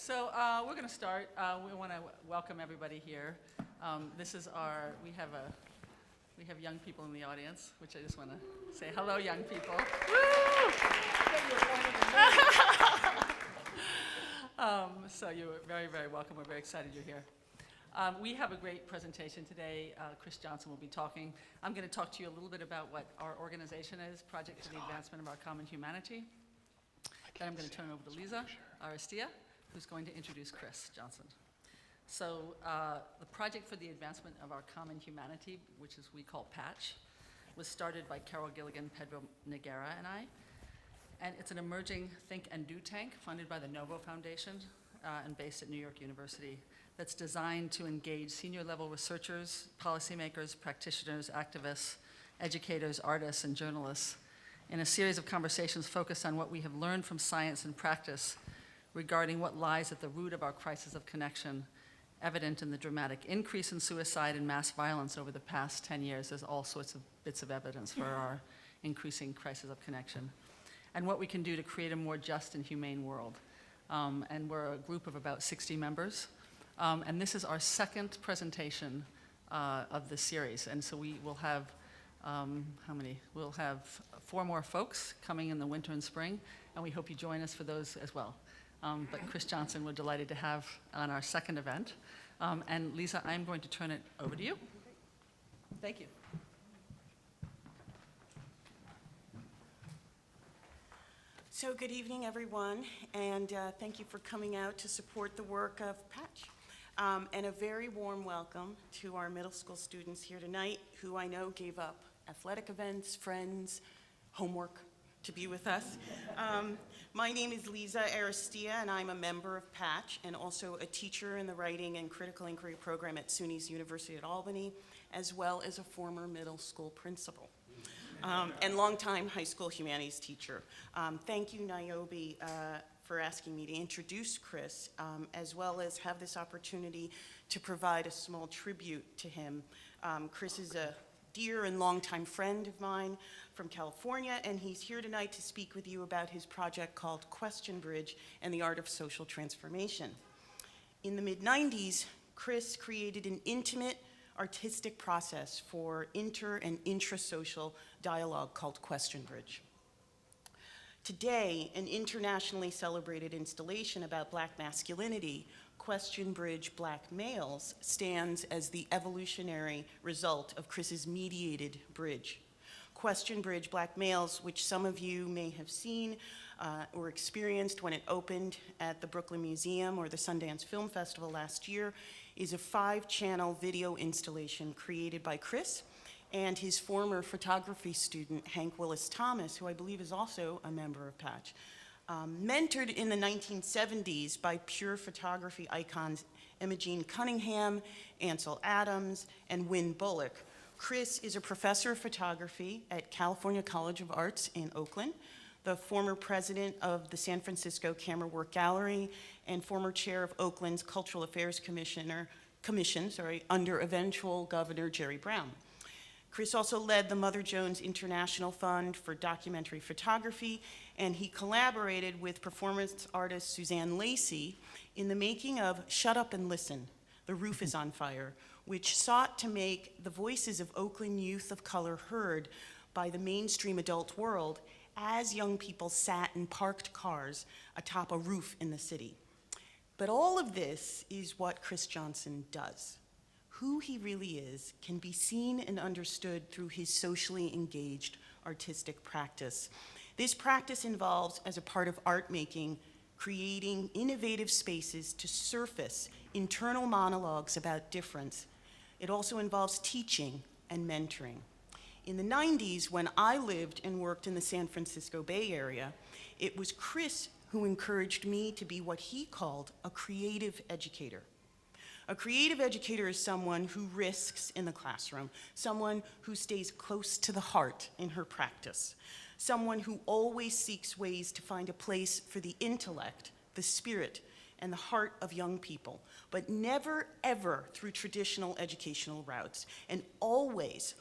So we're going to start. We want to welcome everybody here. We have young people in the audience, which I just want to say hello, young people. So you're very, very welcome. We're very excited you're here. We have a great presentation today. Chris Johnson will be talking. I'm going to talk to you a little bit about what our organization is, Project for the Advancement of Our Common Humanity. Then I'm going to turn it over to Lisa Aristia, who's going to introduce Chris Johnson. So the Project for the Advancement of Our Common Humanity, which is we call PACH, was started by Carol Gilligan, Pedro Noguera, and I. And it's an emerging think and do tank funded by the Novo Foundation and based at New York University that's designed to engage senior level researchers, policymakers, practitioners, activists, educators, artists, and journalists in a series of conversations focused on what we have learned from science and practice regarding what lies at the root of our crisis of connection, evident in the dramatic increase in suicide and mass violence over the past 10 years. There's all sorts of bits of evidence for our increasing crisis of connection, and what we can do to create a more just and humane world. And we're a group of about 60 members, and this is our second presentation of this series. And so we will have, how many? We'll have 4 more folks coming in the winter and spring, and we hope you join us for those as well. But Chris Johnson, we're delighted to have on our second event. And Lisa, I'm going to turn it over to you. Thank you. So good evening, everyone, and thank you for coming out to support the work of PACH. And a very warm welcome to our middle school students here tonight, who I know gave up athletic events, friends, homework to be with us. My name is Lisa Aristia, and I'm a member of PACH and also a teacher in the Writing and Critical Inquiry program at SUNY's University at Albany, as well as a former middle school principal. And longtime high school humanities teacher. Thank you, Niobe, for asking me to introduce Chris, as well as have this opportunity to provide a small tribute to him. Chris is a dear and longtime friend of mine from California, and he's here tonight to speak with you about his project called QuestionBridge and the Art of Social Transformation. In the mid-90s, Chris created an intimate artistic process for inter- and intrasocial dialogue called QuestionBridge. Today, an internationally celebrated installation about Black masculinity, QuestionBridge Black Males, stands as the evolutionary result of Chris's mediated bridge. QuestionBridge Black Males, which some of you may have seen or experienced when it opened at the Brooklyn Museum or the Sundance Film Festival last year, is a 5-channel video installation created by Chris and his former photography student, Hank Willis Thomas, who I believe is also a member of PACH. Mentored in the 1970s by pure photography icons Imogene Cunningham, Ansel Adams, and Wynn Bullock, Chris is a professor of photography at California College of Arts in Oakland, the former president of the San Francisco Camera Work Gallery, and former chair of Oakland's Cultural Affairs Commission under eventual Governor Jerry Brown. Chris also led the Mother Jones International Fund for Documentary Photography, and he collaborated with performance artist Suzanne Lacey in the making of Shut Up and Listen, The Roof is on Fire, which sought to make the voices of Oakland youth of color heard by the mainstream adult world as young people sat in parked cars atop a roof in the city. But all of this is what Chris Johnson does. Who he really is can be seen and understood through his socially engaged artistic practice. This practice involves, as a part of art making, creating innovative spaces to surface internal monologues about difference. It also involves teaching and mentoring. In the 90s, when I lived and worked in the San Francisco Bay Area, it was Chris who encouraged me to be what he called a creative educator. A creative educator is someone who risks in the classroom, someone who stays close to the heart in her practice, someone who always seeks ways to find a place for the intellect, the spirit, and the heart of young people, but never, ever through traditional educational routes, and always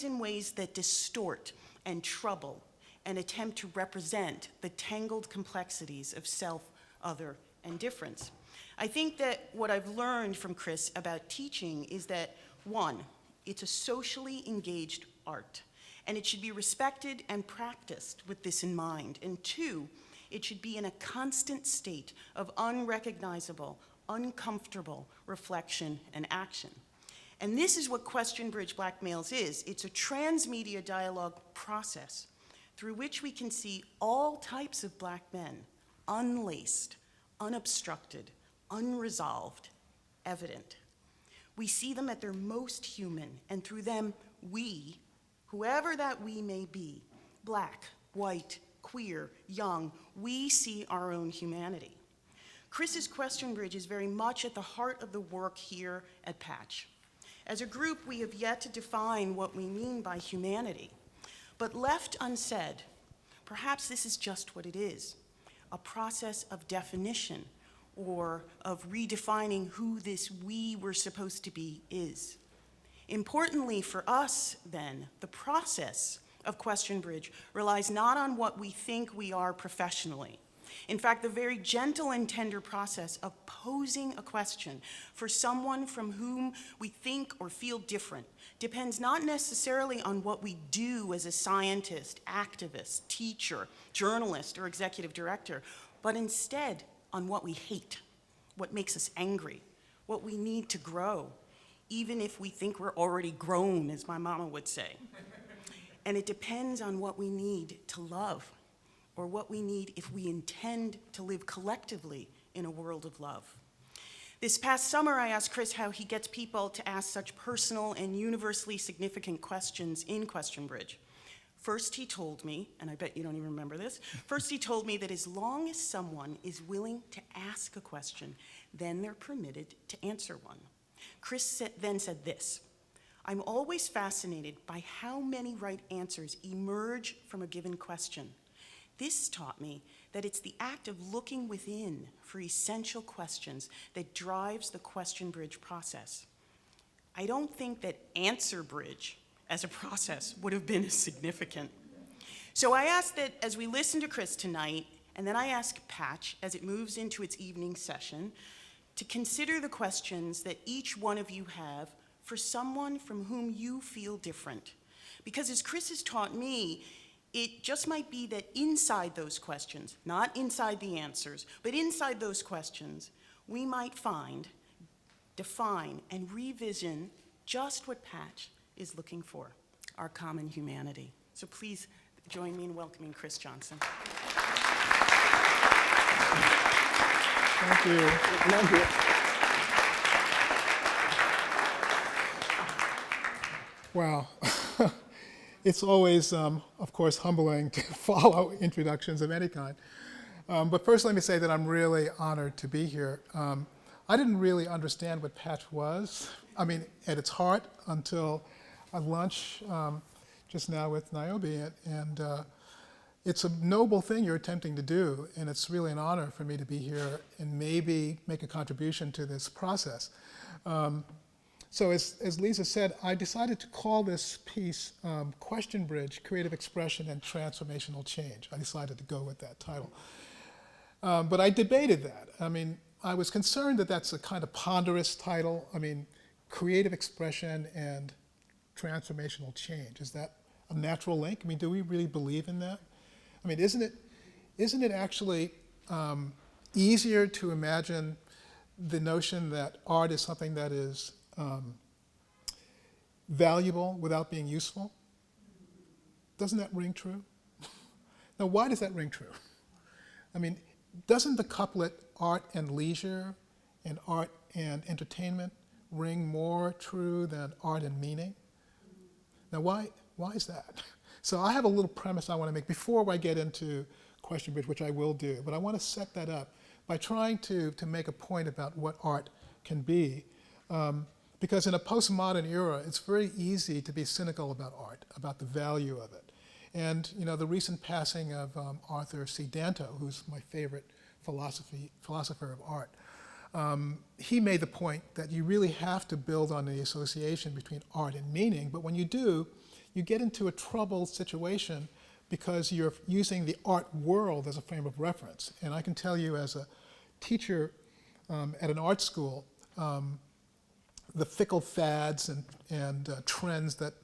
in ways that distort and trouble and attempt to represent the tangled complexities of self, other, and difference. I think that what I've learned from Chris about teaching is that, one, it's a socially engaged art, and it should be respected and practiced with this in mind. And two, it should be in a constant state of unrecognizable, uncomfortable reflection and action. And this is what QuestionBridge Black Males is. It's a transmedia dialogue process through which we can see all types of Black men, unlaced, unobstructed, unresolved, evident. We see them at their most human, and through them, we, whoever that we may be, Black, white, queer, young, we see our own humanity. Chris's QuestionBridge is very much at the heart of the work here at PACH. As a group, we have yet to define what we mean by humanity. But left unsaid, perhaps this is just what it is, a process of definition or of redefining who this we were supposed to be is. Importantly for us, then, the process of QuestionBridge relies not on what we think we are professionally. In fact, the very gentle and tender process of posing a question for someone from whom we think or feel different depends not necessarily on what we do as a scientist, activist, teacher, journalist, or executive director, but instead on what we hate, what makes us angry, what we need to grow, even if we think we're already grown, as my mama would say. And it depends on what we need to love, or what we need if we intend to live collectively in a world of love. This past summer, I asked Chris how he gets people to ask such personal and universally significant questions in QuestionBridge. First, he told me, and I bet you don't even remember this, first he told me that as long as someone is willing to ask a question, then they're permitted to answer one. Chris then said this: I'm always fascinated by how many right answers emerge from a given question. This taught me that it's the act of looking within for essential questions that drives the QuestionBridge process. I don't think that AnswerBridge as a process would have been as significant. So I ask that as we listen to Chris tonight, and then I ask PACH as it moves into its evening session, to consider the questions that each one of you have for someone from whom you feel different. Because as Chris has taught me, it just might be that inside those questions, not inside the answers, but inside those questions, we might find, define, and revision just what PACH is looking for, our common humanity. So please join me in welcoming Chris Johnson. Thank you. Thank you. Wow. It's always, of course, humbling to follow introductions of any kind. But first, let me say that I'm really honored to be here. I didn't really understand what PACH was, at its heart, until a lunch just now with Niobe. And it's a noble thing you're attempting to do, and it's really an honor for me to be here and maybe make a contribution to this process. So as Lisa said, I decided to call this piece QuestionBridge, Creative Expression and Transformational Change. I decided to go with that title. But I debated that. I was concerned that that's a kind of ponderous title. Creative expression and transformational change. Is that a natural link? Do we really believe in that? Isn't it actually easier to imagine the notion that art is something that is valuable without being useful? Doesn't that ring true? Now, why does that ring true? Doesn't the couplet art and leisure and art and entertainment ring more true than art and meaning? Now, why is that? So I have a little premise I want to make before I get into QuestionBridge, which I will do, but I want to set that up by trying to make a point about what art can be. Because in a postmodern era, it's very easy to be cynical about art, about the value of it. And the recent passing of Arthur C. Danto, who's my favorite philosopher of art, he made the point that you really have to build on the association between art and meaning, but when you do, you get into a troubled situation because you're using the art world as a frame of reference. And I can tell you as a teacher at an art school, the fickle fads and trends that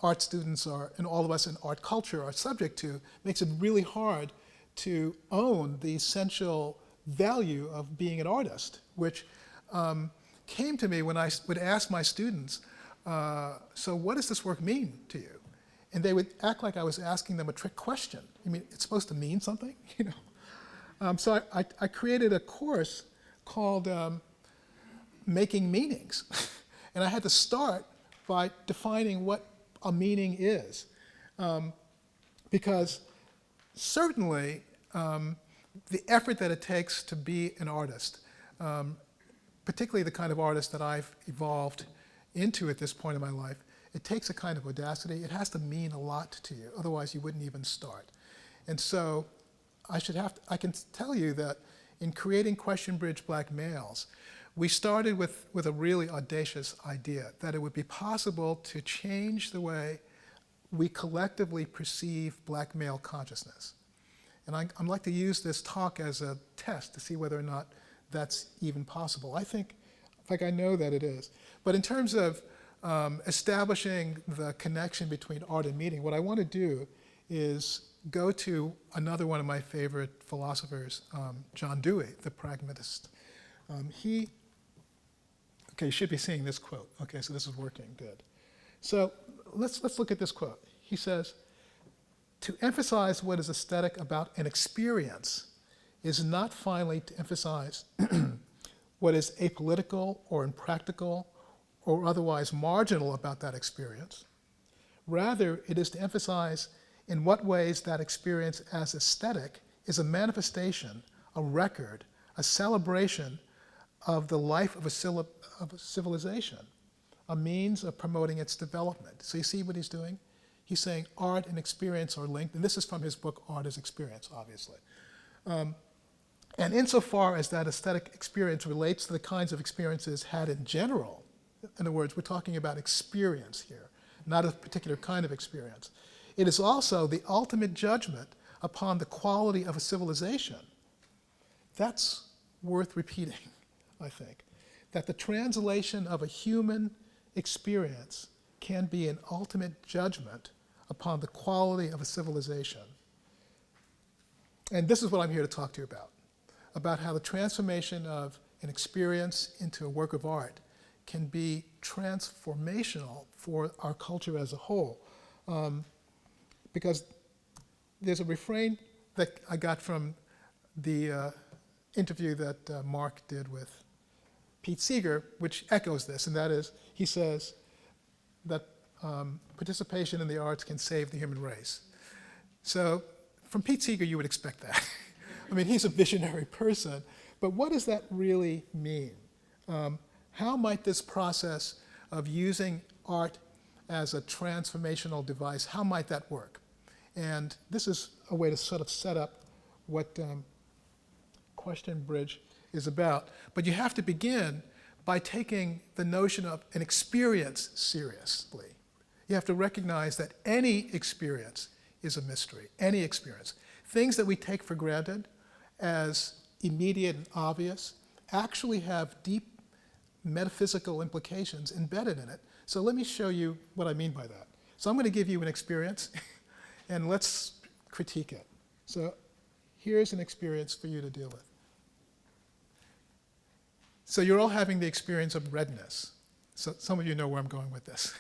art students are, and all of us in art culture are subject to, makes it really hard to own the essential value of being an artist, which came to me when I would ask my students, so what does this work mean to you? And they would act like I was asking them a trick question. I mean, it's supposed to mean something, you know? So I created a course called Making Meanings. And I had to start by defining what a meaning is. Because certainly the effort that it takes to be an artist, particularly the kind of artist that I've evolved into at this point in my life, it takes a kind of audacity. It has to mean a lot to you, otherwise you wouldn't even start. And so I can tell you that in creating QuestionBridge Black Males, we started with a really audacious idea, that it would be possible to change the way we collectively perceive black male consciousness. And I'd like to use this talk as a test to see whether or not that's even possible. I think, in fact, I know that it is. But in terms of establishing the connection between art and meaning, what I want to do is go to another one of my favorite philosophers, John Dewey, the pragmatist. Okay, you should be seeing this quote. Okay, so this is working, good. So let's look at this quote. He says, "To emphasize what is aesthetic about an experience is not finally to emphasize what is apolitical or impractical or otherwise marginal about that experience. Rather, it is to emphasize in what ways that experience as aesthetic is a manifestation, a record, a celebration of the life of a civilization, a means of promoting its development." So you see what he's doing? He's saying art and experience are linked, and this is from his book, Art as Experience, obviously. And insofar as that aesthetic experience relates to the kinds of experiences had in general, in other words, we're talking about experience here, not a particular kind of experience, it is also the ultimate judgment upon the quality of a civilization. That's worth repeating, I think, that the translation of a human experience can be an ultimate judgment upon the quality of a civilization. And this is what I'm here to talk to you about how the transformation of an experience into a work of art can be transformational for our culture as a whole. Because there's a refrain that I got from the interview that Mark did with Pete Seeger, which echoes this, and that is, he says that participation in the arts can save the human race. So from Pete Seeger, you would expect that. I mean, he's a visionary person, but what does that really mean? How might this process of using art as a transformational device, how might that work? And this is a way to sort of set up what QuestionBridge is about. But you have to begin by taking the notion of an experience seriously. You have to recognize that any experience is a mystery, any experience. Things that we take for granted as immediate and obvious actually have deep metaphysical implications embedded in it. So let me show you what I mean by that. So I'm going to give you an experience, and let's critique it. So here's an experience for you to deal with. So you're all having the experience of redness. So some of you know where I'm going with this,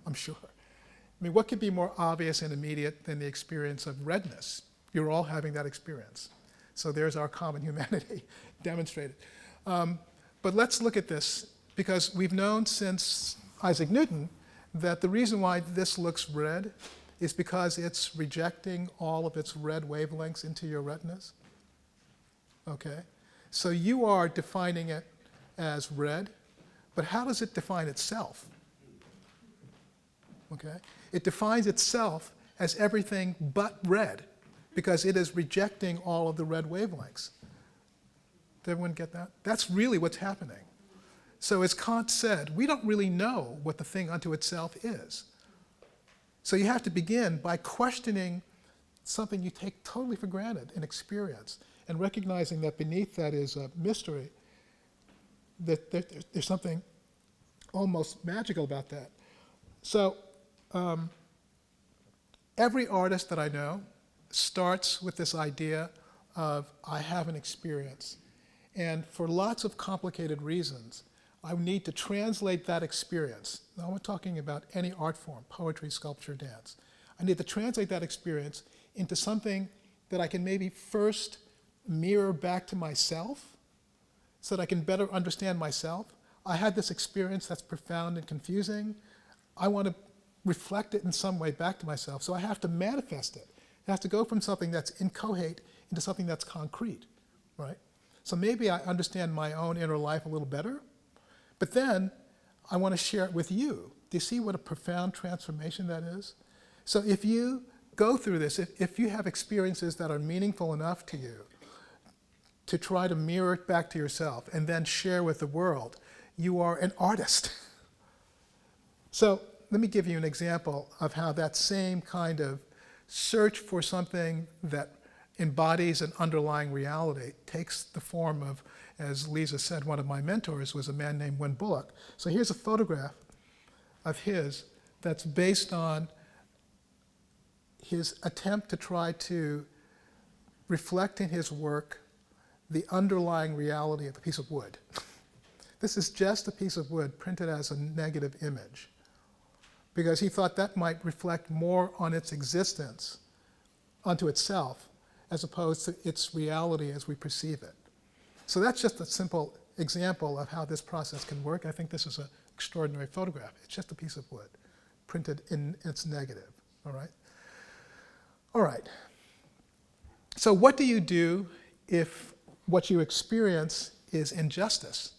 I'm sure. I mean, what could be more obvious and immediate than the experience of redness? You're all having that experience. So there's our common humanity demonstrated. But let's look at this, because we've known since Isaac Newton that the reason why this looks red is because it's rejecting all of its red wavelengths into your retinas. Okay? So you are defining it as red, but how does it define itself? Okay? It defines itself as everything but red, because it is rejecting all of the red wavelengths. Did everyone get that? That's really what's happening. So as Kant said, we don't really know what the thing unto itself is. So you have to begin by questioning something you take totally for granted, an experience. and recognizing that beneath that is a mystery, that there's something almost magical about that. So every artist that I know starts with this idea of, I have an experience. And for lots of complicated reasons, I need to translate that experience. Now I'm talking about any art form, poetry, sculpture, dance. I need to translate that experience into something that I can maybe first mirror back to myself so that I can better understand myself. I had this experience that's profound and confusing. I want to reflect it in some way back to myself, so I have to manifest it. It has to go from something that's inchoate into something that's concrete, right? So maybe I understand my own inner life a little better, but then I want to share it with you. Do you see what a profound transformation that is? So if you go through this, if you have experiences that are meaningful enough to you to try to mirror it back to yourself and then share with the world, you are an artist. So let me give you an example of how that same kind of search for something that embodies an underlying reality takes the form of, as Lisa said, one of my mentors was a man named Win Bullock. So here's a photograph of his that's based on his attempt to try to reflect in his work the underlying reality of a piece of wood. This is just a piece of wood printed as a negative image, because he thought that might reflect more on its existence, onto itself, as opposed to its reality as we perceive it. So that's just a simple example of how this process can work. I think this is an extraordinary photograph. It's just a piece of wood printed in its negative, all right? All right. So what do you do if what you experience is injustice?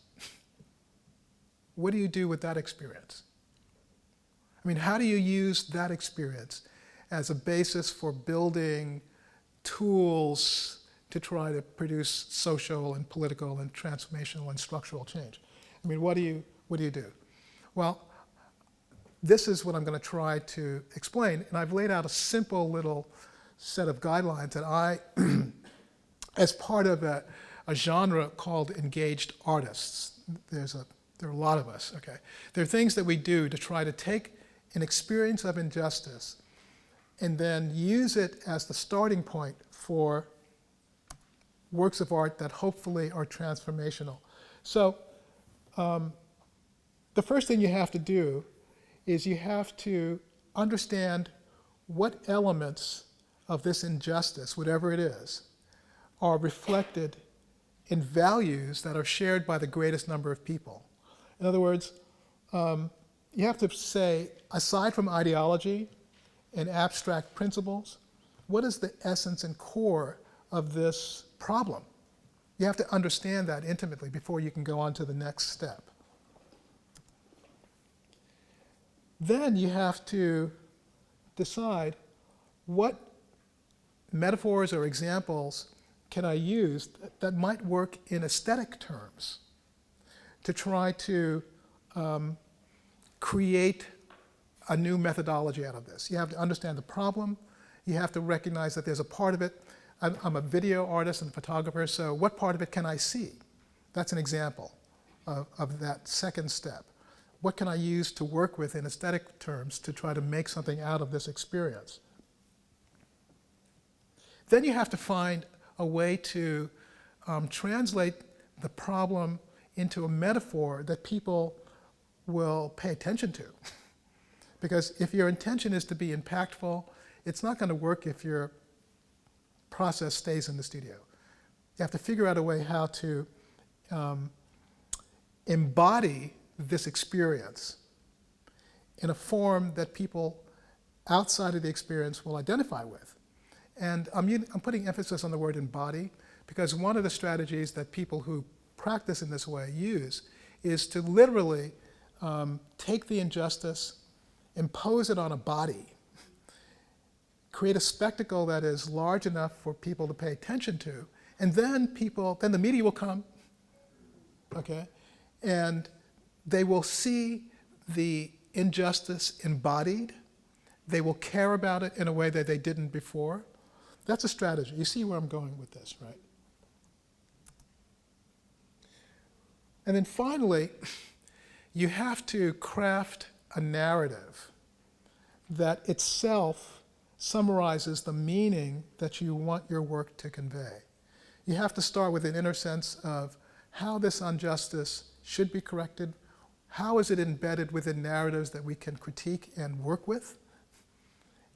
What do you do with that experience? I mean, how do you use that experience as a basis for building tools to try to produce social and political and transformational and structural change? I mean, what do you do? Well, this is what I'm going to try to explain, and I've laid out a simple little set of guidelines that I, as part of a genre called engaged artists, there are a lot of us, okay? There are things that we do to try to take an experience of injustice and then use it as the starting point for works of art that hopefully are transformational. So the first thing you have to do is you have to understand what elements of this injustice, whatever it is, are reflected in values that are shared by the greatest number of people. In other words, you have to say, aside from ideology and abstract principles, what is the essence and core of this problem? You have to understand that intimately before you can go on to the next step. Then you have to decide what metaphors or examples can I use that might work in aesthetic terms to try to create a new methodology out of this. You have to understand the problem. You have to recognize that there's a part of it. I'm a video artist and photographer, so what part of it can I see? That's an example of that second step. What can I use to work with in aesthetic terms to try to make something out of this experience? Then you have to find a way to translate the problem into a metaphor that people will pay attention to. Because if your intention is to be impactful, it's not going to work if your process stays in the studio. You have to figure out a way how to embody this experience in a form that people outside of the experience will identify with. And I'm putting emphasis on the word embody, because one of the strategies that people who practice in this way use is to literally take the injustice, impose it on a body, create a spectacle that is large enough for people to pay attention to, and then the media will come, okay? And they will see the injustice embodied. They will care about it in a way that they didn't before. That's a strategy. You see where I'm going with this, right? And then finally, you have to craft a narrative that itself summarizes the meaning that you want your work to convey. You have to start with an inner sense of how this injustice should be corrected, how is it embedded within narratives that we can critique and work with,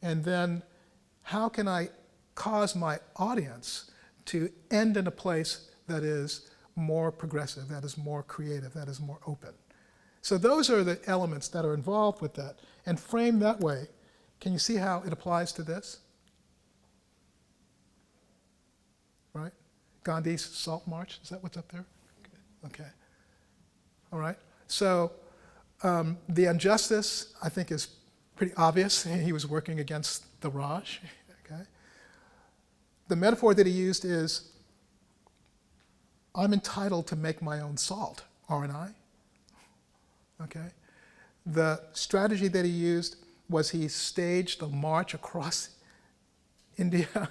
and then how can I cause my audience to end in a place that is more progressive, that is more creative, that is more open. So those are the elements that are involved with that. And framed that way, can you see how it applies to this? Right? Gandhi's Salt March, is that what's up there? Okay. All right. So the injustice, I think, is pretty obvious. He was working against the Raj. Okay. The metaphor that he used is, I'm entitled to make my own salt, aren't I? Okay. The strategy that he used was he staged a march across India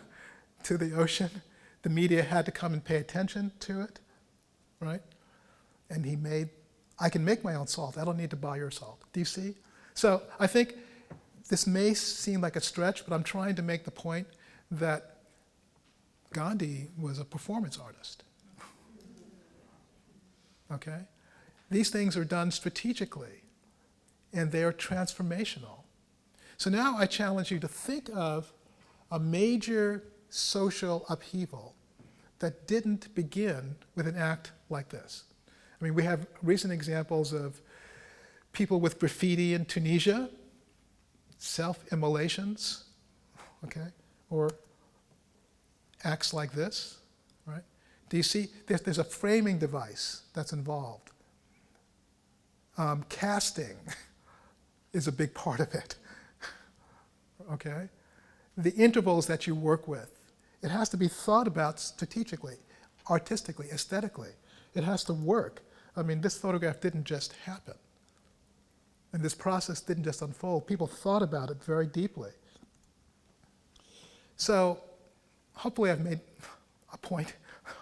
to the ocean. The media had to come and pay attention to it, right? And he made, I can make my own salt. I don't need to buy your salt. Do you see? So I think this may seem like a stretch, but I'm trying to make the point that Gandhi was a performance artist. Okay? These things are done strategically, and they are transformational. So now I challenge you to think of a major social upheaval that didn't begin with an act like this. I mean, we have recent examples of people with graffiti in Tunisia, self-immolations, okay, or acts like this, right? Do you see? There's a framing device that's involved. Casting is a big part of it, okay? The intervals that you work with, it has to be thought about strategically, artistically, aesthetically. It has to work. I mean, this photograph didn't just happen. And this process didn't just unfold. People thought about it very deeply. So hopefully I've made a point,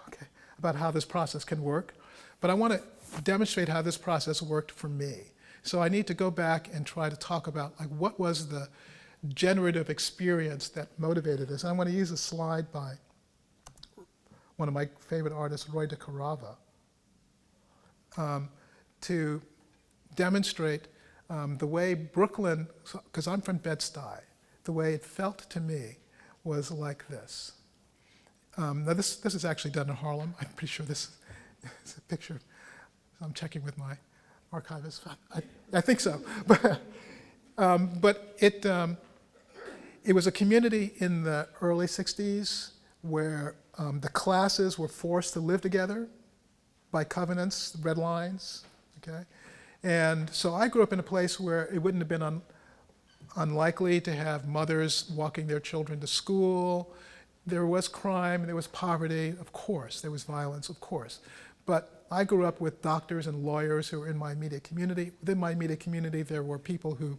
okay, about how this process can work. But I want to demonstrate how this process worked for me. So I need to go back and try to talk about, like, what was the generative experience that motivated this. And I'm going to use a slide by one of my favorite artists, Roy de Carava, to demonstrate the way Brooklyn, because I'm from Bed-Stuy, the way it felt to me was like this. Now this is actually done in Harlem. I'm pretty sure this is a picture. I'm checking with my archivist. I think so. But it was a community in the early 60s where the classes were forced to live together by covenants, red lines, okay? And so I grew up in a place where it wouldn't have been unlikely to have mothers walking their children to school. There was crime, there was poverty, of course. There was violence, of course. But I grew up with doctors and lawyers who were in my immediate community. Within my immediate community, there were people who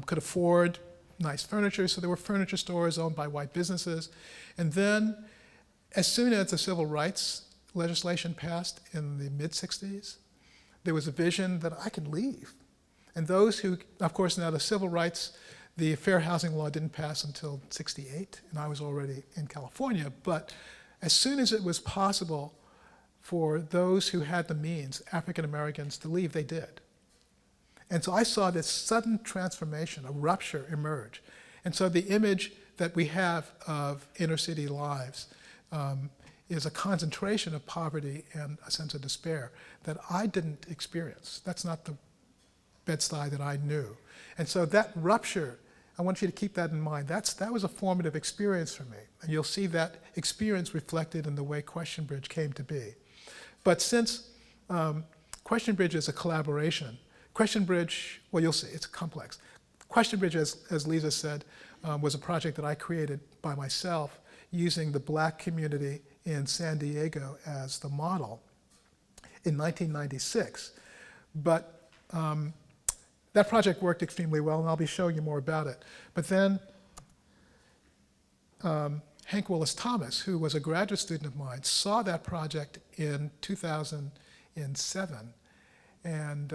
could afford nice furniture, so there were furniture stores owned by white businesses. And then, as soon as the civil rights legislation passed in the mid-60s, there was a vision that I could leave. And those who, of course, now the civil rights, the fair housing law didn't pass until '68, and I was already in California. But as soon as it was possible for those who had the means, African Americans, to leave, they did. And so I saw this sudden transformation, a rupture emerge. And so the image that we have of inner city lives is a concentration of poverty and a sense of despair that I didn't experience. That's not the Bed-Stuy that I knew. And so that rupture, I want you to keep that in mind. That was a formative experience for me. And you'll see that experience reflected in the way QuestionBridge came to be. But since QuestionBridge is a collaboration, QuestionBridge, well, you'll see, it's complex. QuestionBridge, as Lisa said, was a project that I created by myself using the Black community in San Diego as the model in 1996. But that project worked extremely well, and I'll be showing you more about it. But then Hank Willis Thomas, who was a graduate student of mine, saw that project in 2000 in 7 and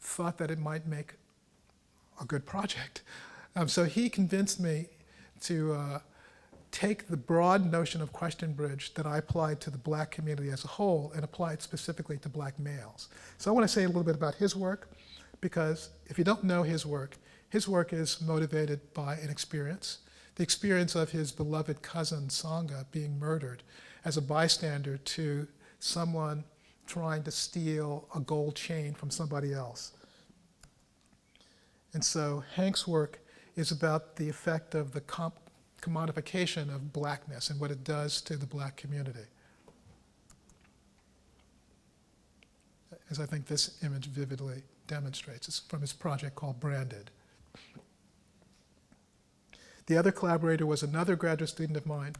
thought that it might make a good project. So he convinced me to take the broad notion of QuestionBridge that I applied to the black community as a whole and apply it specifically to black males. So I want to say a little bit about his work, because if you don't know his work is motivated by an experience, the experience of his beloved cousin Sangha being murdered as a bystander to someone trying to steal a gold chain from somebody else. And so Hank's work is about the effect of the commodification of blackness and what it does to the black community. As I think this image vividly demonstrates. It's from his project called Branded. The other collaborator was another graduate student of mine,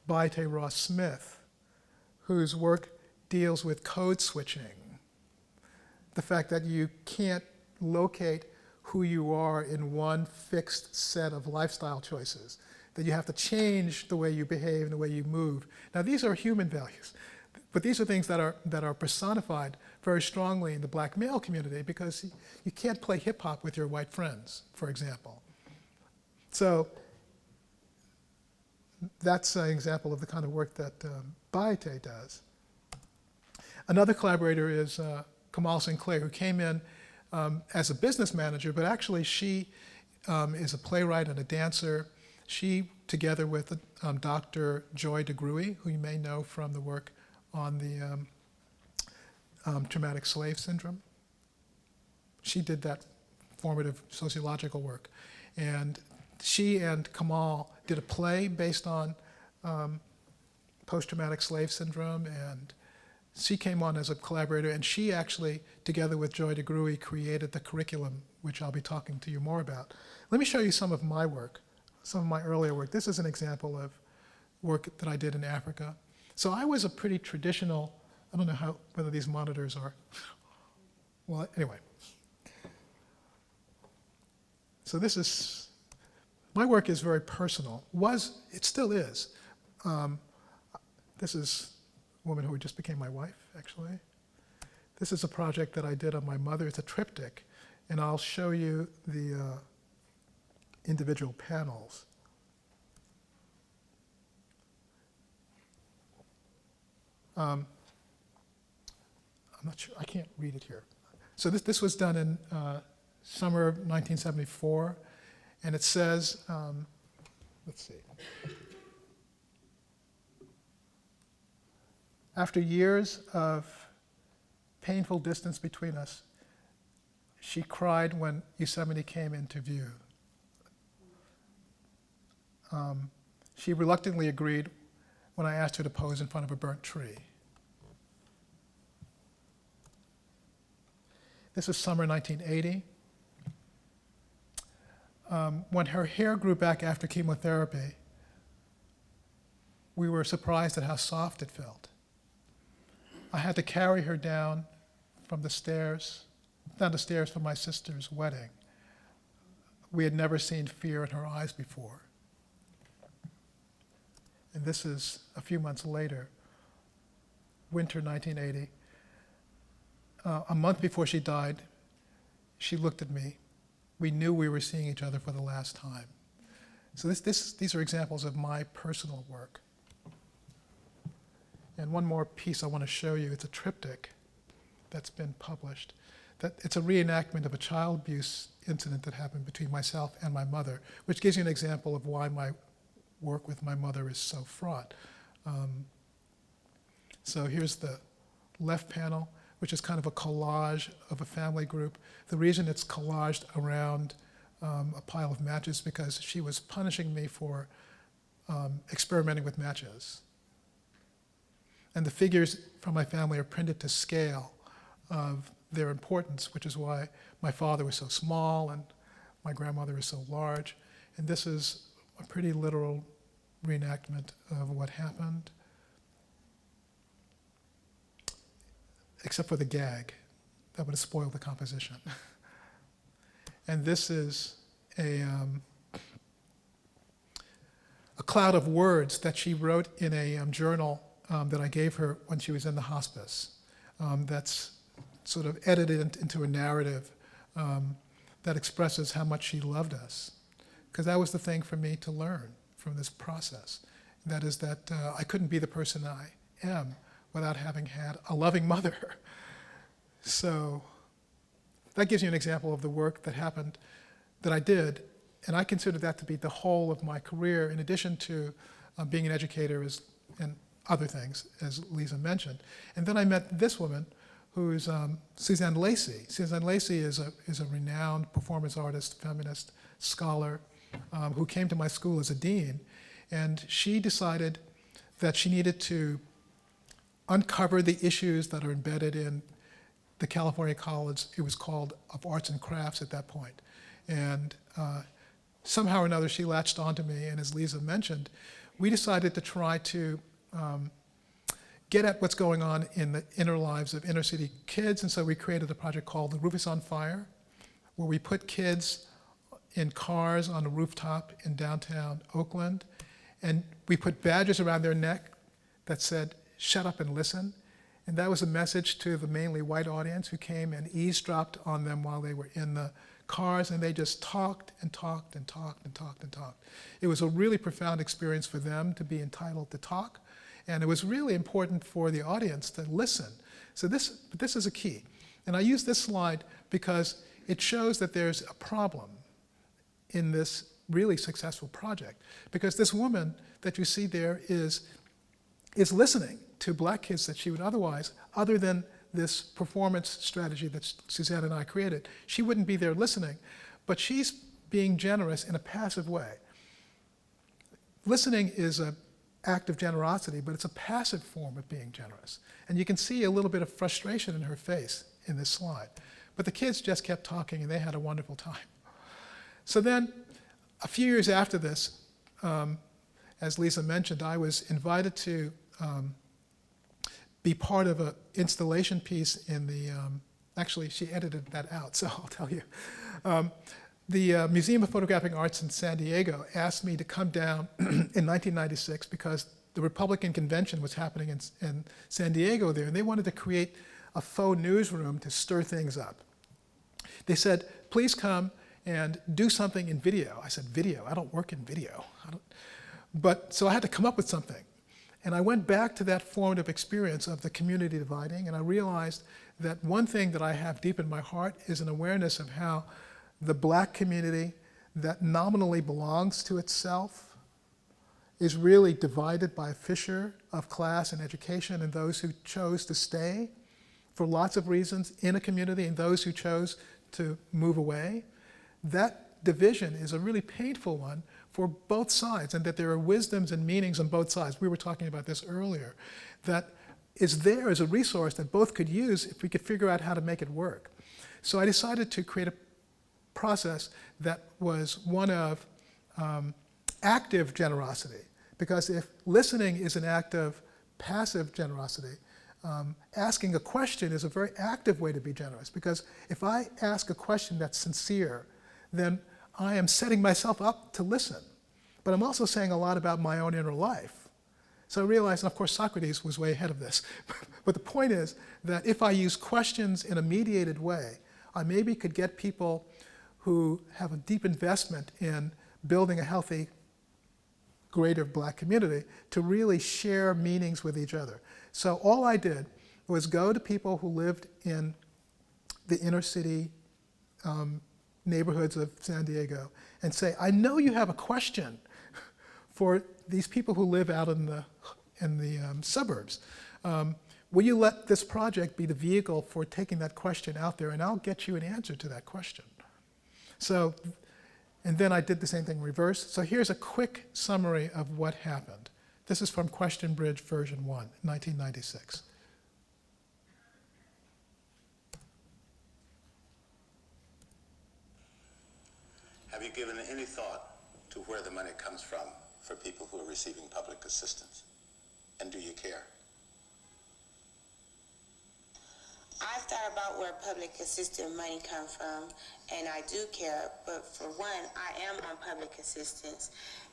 Baite Ross Smith, whose work deals with code switching. The fact that you can't locate who you are in one fixed set of lifestyle choices, that you have to change the way you behave and the way you move. Now, these are human values, but these are things that are personified very strongly in the black male community, because you can't play hip hop with your white friends, for example. So that's an example of the kind of work that Baite does. Another collaborator is Kamal Sinclair, who came in as a business manager, but actually she is a playwright and a dancer. She, together with Dr. Joy DeGruy, who you may know from the work on the traumatic slave syndrome, she did that formative sociological work. And she and Kamal did a play based on post-traumatic slave syndrome, and she came on as a collaborator, and she actually, together with Joy DeGruy, created the curriculum, which I'll be talking to you more about. Let me show you some of my work, some of my earlier work. This is an example of work that I did in Africa. So I was a pretty traditional, I don't know whether these monitors are, well, anyway. So this is, my work is very personal. It still is. This is a woman who just became my wife, actually. This is a project that I did on my mother. It's a triptych, and I'll show you the individual panels. I'm not sure, I can't read it here. So this was done in summer of 1974, and it says, let's see. After years of painful distance between us, she cried when Yosemite came into view. She reluctantly agreed when I asked her to pose in front of a burnt tree. This is summer 1980. When her hair grew back after chemotherapy, we were surprised at how soft it felt. I had to carry her down the stairs for my sister's wedding. We had never seen fear in her eyes before. And this is a few months later, winter 1980. A month before she died, she looked at me. We knew we were seeing each other for the last time. So these are examples of my personal work. And one more piece I want to show you. It's a triptych that's been published. It's a reenactment of a child abuse incident that happened between myself and my mother, which gives you an example of why my work with my mother is so fraught. So here's the left panel, which is kind of a collage of a family group. The reason it's collaged around a pile of matches because she was punishing me for experimenting with matches. And the figures from my family are printed to scale of their importance, which is why my father was so small and my grandmother is so large. And this is a pretty literal reenactment of what happened, except for the gag. That would have spoiled the composition. And this is a cloud of words that she wrote in a journal that I gave her when she was in the hospice. that's sort of edited into a narrative that expresses how much she loved us. Because that was the thing for me to learn from this process. That is that I couldn't be the person I am without having had a loving mother. So that gives you an example of the work that happened, that I did, and I consider that to be the whole of my career, in addition to being an educator and other things, as Lisa mentioned. And then I met this woman, who's Suzanne Lacey. Suzanne Lacey is a renowned performance artist, feminist, scholar, who came to my school as a dean, and she decided that she needed to uncover the issues that are embedded in the California College, it was called, of Arts and Crafts at that point. And somehow or another she latched onto me, and as Lisa mentioned, we decided to try to get at what's going on in the inner lives of inner city kids, and so we created a project called The Roof is on Fire, where we put kids in cars on a rooftop in downtown Oakland, and we put badges around their neck that said, "Shut up and listen." And that was a message to the mainly white audience who came and eavesdropped on them while they were in the cars, and they just talked and talked and talked and talked and talked. It was a really profound experience for them to be entitled to talk, and it was really important for the audience to listen. So this is a key. And I use this slide because it shows that there's a problem in this really successful project. Because this woman that you see there is listening to black kids that she would otherwise, other than this performance strategy that Suzanne and I created, she wouldn't be there listening. But she's being generous in a passive way. Listening is an act of generosity, but it's a passive form of being generous. And you can see a little bit of frustration in her face in this slide. But the kids just kept talking, and they had a wonderful time. So then, a few years after this, as Lisa mentioned, I was invited to be part of an installation piece in the, actually she edited that out, so I'll tell you. The Museum of Photographic Arts in San Diego asked me to come down in 1996 because the Republican convention was happening in San Diego there, and they wanted to create a faux newsroom to stir things up. They said, "Please come and do something in video." I said, "Video? I don't work in video." So I had to come up with something. And I went back to that formative experience of the community dividing, and I realized that one thing that I have deep in my heart is an awareness of how the black community that nominally belongs to itself is really divided by a fissure of class and education, and those who chose to stay for lots of reasons in a community and those who chose to move away. That division is a really painful one for both sides, and that there are wisdoms and meanings on both sides. We were talking about this earlier. That is there as a resource that both could use if we could figure out how to make it work. So I decided to create a process that was one of active generosity, because if listening is an act of passive generosity, asking a question is a very active way to be generous, because if I ask a question that's sincere, then I am setting myself up to listen. But I'm also saying a lot about my own inner life. So I realized, and of course Socrates was way ahead of this, but the point is that if I use questions in a mediated way, I maybe could get people who have a deep investment in building a healthy, greater black community to really share meanings with each other. So all I did was go to people who lived in the inner city neighborhoods of San Diego and say, "I know you have a question for these people who live out in the suburbs. Will you let this project be the vehicle for taking that question out there, and I'll get you an answer to that question." So, and then I did the same thing in reverse. So here's a quick summary of what happened. This is from QuestionBridge version 1, 1996. Have you given any thought to where the money comes from for people who are receiving public assistance? And do you care? I've thought about where public assistance money comes from, and I do care, but for one, I am on public assistance.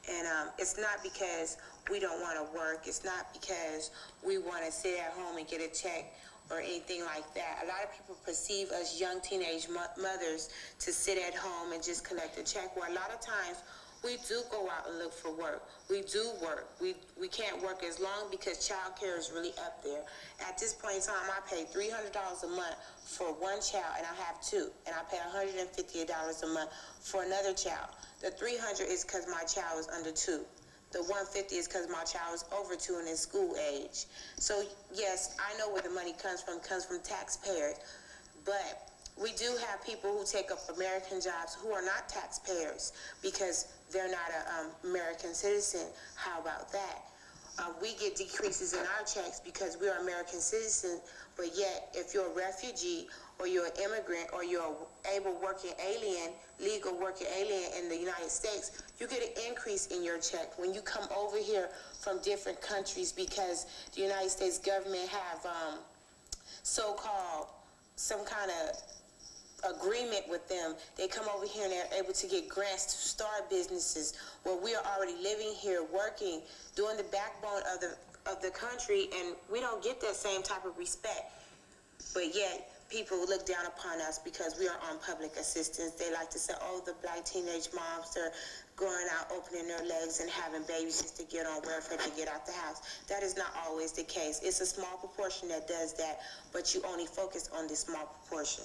And it's not because we don't want to work. It's not because we want to sit at home and get a check or anything like that. A lot of people perceive us young teenage mothers to sit at home and just collect a check, where a lot of times we do go out and look for work. We do work. We can't work as long because childcare is really up there. At this point in time, I pay $300 a month for one child, and I have two. And I pay $150 a month for another child. The $300 is because my child is under 2. The $150 is because my child is over 2 and is school age. So yes, I know where the money comes from taxpayers. But we do have people who take up American jobs who are not taxpayers because they're not an American citizen. How about that? We get decreases in our checks because we are American citizens, but yet if you're a refugee or you're an immigrant or you're an able working alien, legal working alien in the United States, you get an increase in your check when you come over here from different countries because the United States government have so-called some kind of agreement with them. They come over here and they're able to get grants to start businesses where we are already living here, working, doing the backbone of the country, and we don't get that same type of respect. But yet people look down upon us because we are on public assistance. They like to say, oh, the black teenage moms, they're going out opening their legs and having babies just to get on welfare to get out the house. That is not always the case. It's a small proportion that does that, but you only focus on this small proportion.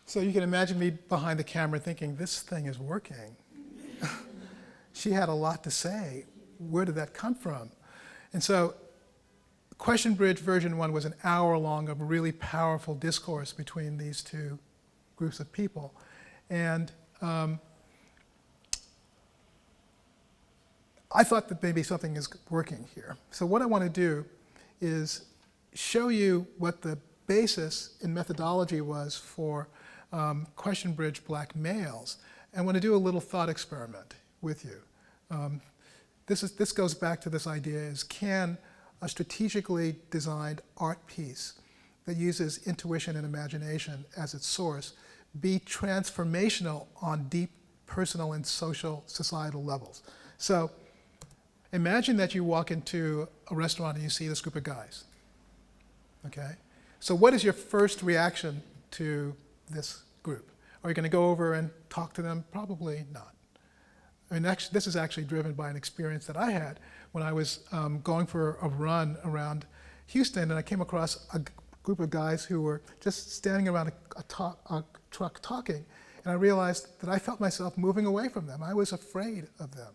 So you can imagine me behind the camera thinking, this thing is working. She had a lot to say. Where did that come from? And so QuestionBridge version 1 was an hour long of really powerful discourse between these two groups of people. And I thought that maybe something is working here. So what I want to do is show you what the basis in methodology was for QuestionBridge black males. I want to do a little thought experiment with you. This goes back to this idea is, can a strategically designed art piece that uses intuition and imagination as its source be transformational on deep personal and social societal levels? So imagine that you walk into a restaurant and you see this group of guys, okay? So what is your first reaction to this group? Are you going to go over and talk to them? Probably not. I mean, actually, this is actually driven by an experience that I had when I was going for a run around Houston, and I came across a group of guys who were just standing around a truck talking, and I realized that I felt myself moving away from them. I was afraid of them.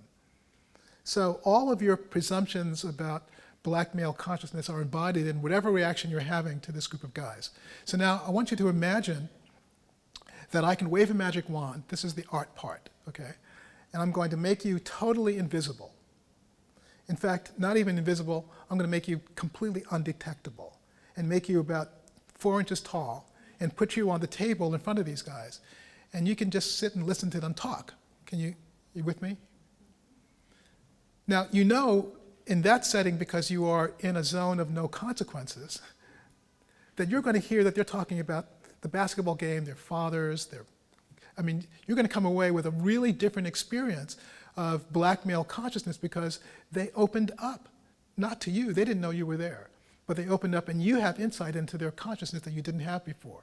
So all of your presumptions about black male consciousness are embodied in whatever reaction you're having to this group of guys. So now I want you to imagine that I can wave a magic wand. This is the art part, okay? And I'm going to make you totally invisible. In fact, not even invisible, I'm going to make you completely undetectable and make you about 4 inches tall and put you on the table in front of these guys. And you can just sit and listen to them talk. You with me? Now, you know in that setting, because you are in a zone of no consequences, that you're going to hear that they're talking about the basketball game, their fathers, you're going to come away with a really different experience of black male consciousness because they opened up, not to you, they didn't know you were there, but they opened up and you have insight into their consciousness that you didn't have before.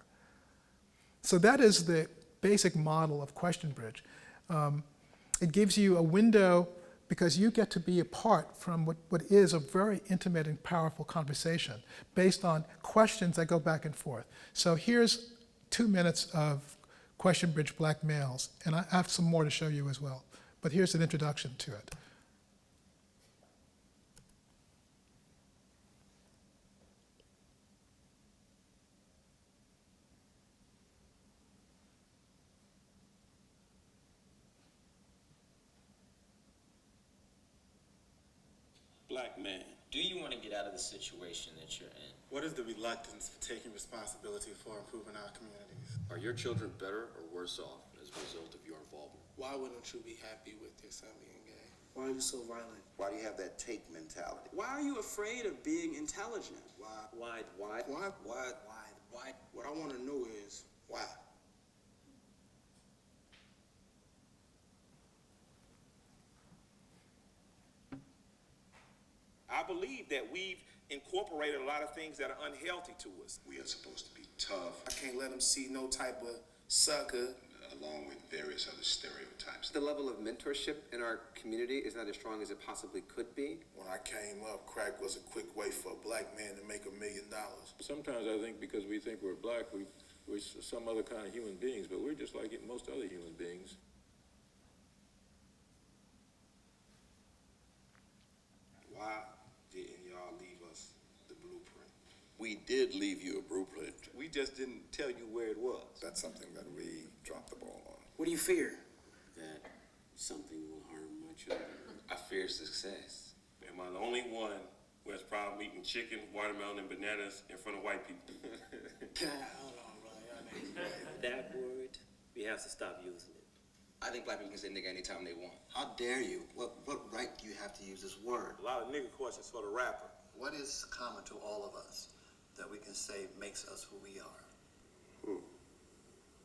So that is the basic model of QuestionBridge. It gives you a window because you get to be apart from what is a very intimate and powerful conversation based on questions that go back and forth. So here's 2 minutes of QuestionBridge black males, and I have some more to show you as well. But here's an introduction to it. Black man, Do you want to get out of the situation that you're in? what is the reluctance for taking responsibility for improving our communities? Are your children better or worse off as a result of your involvement? Why wouldn't you be happy with your son being gay? Why are you so violent? Why do you have that take mentality? Why are you afraid of being intelligent? Why? Why? Why? What I want to know is why? I believe that we've incorporated a lot of things that are unhealthy to us. We are supposed to be tough, I can't let them see no type of sucker. along with various other stereotypes. The level of mentorship in our community is not as strong as it possibly could be. When I came up, crack was a quick way for a black man to make $1 million. Sometimes I think because we think we're black, we're some other kind of human beings, but we're just like most other human beings. Why didn't y'all leave us the blueprint? We did leave you a blueprint. We just didn't tell you where it was. That's something that we dropped the ball on. What do you fear? That something will harm my children. I fear success. Am I the only one who has problem eating chicken, watermelon, and bananas in front of white people? Hold on, brother. That word, we have to stop using it. I think black people can say nigga anytime they want. How dare you? What right do you have to use this word? A lot of nigga questions for the rapper. What is common to all of us that we can say makes us who we are?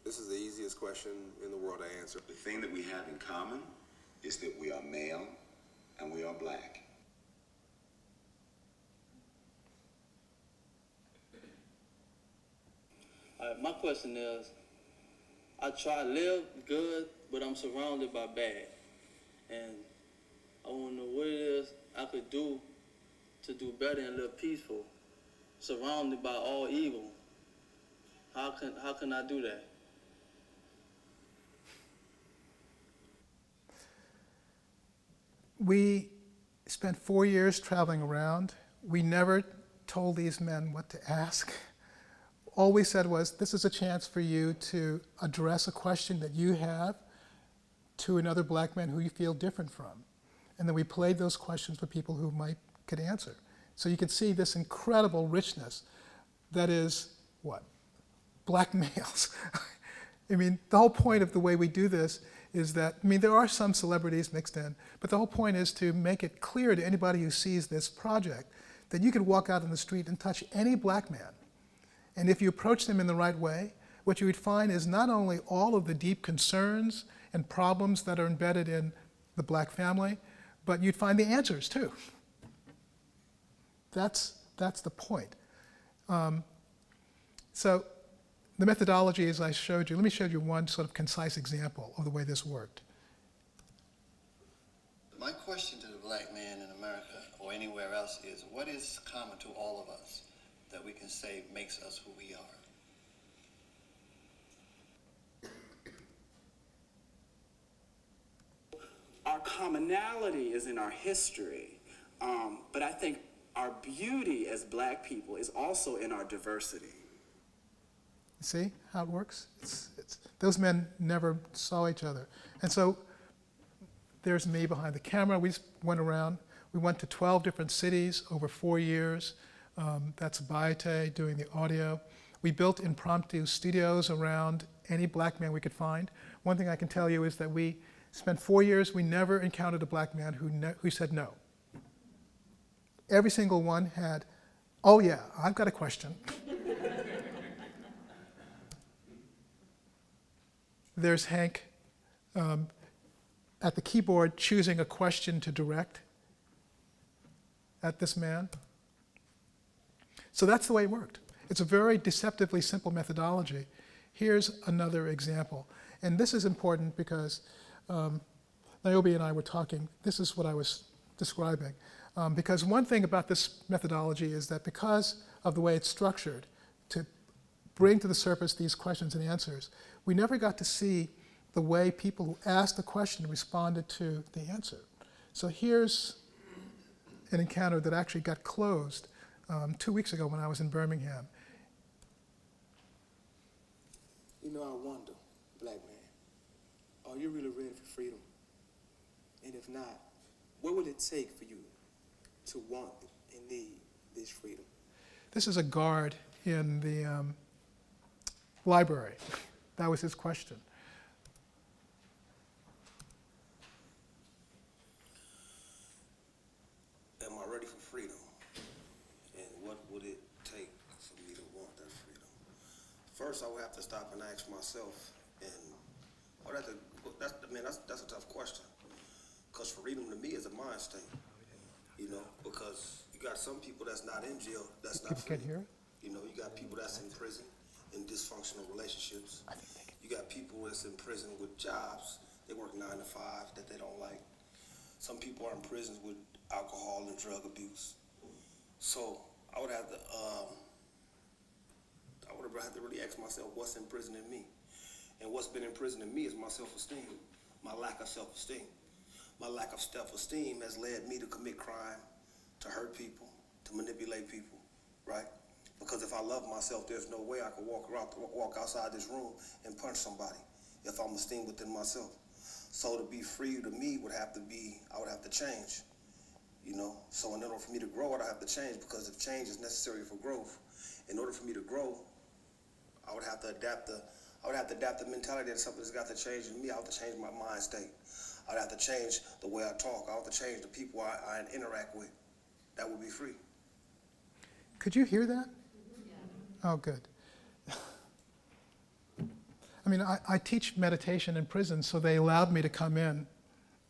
This is the easiest question in the world to answer. The thing that we have in common is that we are male and we are black. My question is, I try to live good, but I'm surrounded by bad. And I want to know what it is I could do to do better and live peaceful, surrounded by all evil. How can I do that? We spent 4 years traveling around. We never told these men what to ask. All we said was, this is a chance for you to address a question that you have to another black man who you feel different from. And then we played those questions for people who could answer. So you can see this incredible richness that is, what? Black males. I mean, the whole point of the way we do this is that, I mean, there are some celebrities mixed in, but the whole point is to make it clear to anybody who sees this project that you could walk out in the street and touch any black man. And if you approach them in the right way, what you would find is not only all of the deep concerns and problems that are embedded in the black family, but you'd find the answers too. That's the point. So the methodology, as I showed you, let me show you one sort of concise example of the way this worked. My question to the black man in America or anywhere else is, what is common to all of us that we can say makes us who we are? Our commonality is in our history, but I think our beauty as black people is also in our diversity. See how it works? Those men never saw each other. And so there's me behind the camera. We just went around. We went to 12 different cities over 4 years. That's Baite doing the audio. We built impromptu studios around any black man we could find. One thing I can tell you is that we spent 4 years, we never encountered a black man who said no. Every single one had, oh yeah, I've got a question. There's Hank at the keyboard choosing a question to direct at this man. So that's the way it worked. It's a very deceptively simple methodology. Here's another example. And this is important because Niobe and I were talking, this is what I was describing. Because one thing about this methodology is that because of the way it's structured, to bring to the surface these questions and answers, we never got to see the way people who asked the question responded to the answer. So here's an encounter that actually got closed 2 weeks ago when I was in Birmingham. You know, I wonder, black man, are you really ready for freedom? And if not, what would it take for you to want and need this freedom? This is a guard in the library. That was his question. Am I ready for freedom? And what would it take for me to want that freedom? First, I would have to stop and ask myself, and that's a tough question. Because freedom to me is a mind state, you know, because you got some people that's not in jail, that's not People free. can't hear it? You know, you got people that's in prison in dysfunctional relationships. You got people that's in prison with jobs, they work 9 to 5 that they don't like. Some people are in prisons with alcohol and drug abuse. So I would have to really ask myself what's in prison in me. And what's been in prison in me is my self-esteem, my lack of self-esteem. My lack of self-esteem has led me to commit crime, to hurt people, to manipulate people, right? Because if I love myself, there's no way I could walk outside this room and punch somebody if I'm esteemed within myself. So to be free to me I would have to change, you know? So in order for me to grow, I'd have to change, because if change is necessary for growth, in order for me to grow, I would have to adapt the mentality that something's got to change in me. I have to change my mind state. I would have to change the way I talk. I have to change the people I interact with. That would be free. Could you hear that? Oh, good. I mean, I teach meditation in prison, so they allowed me to come in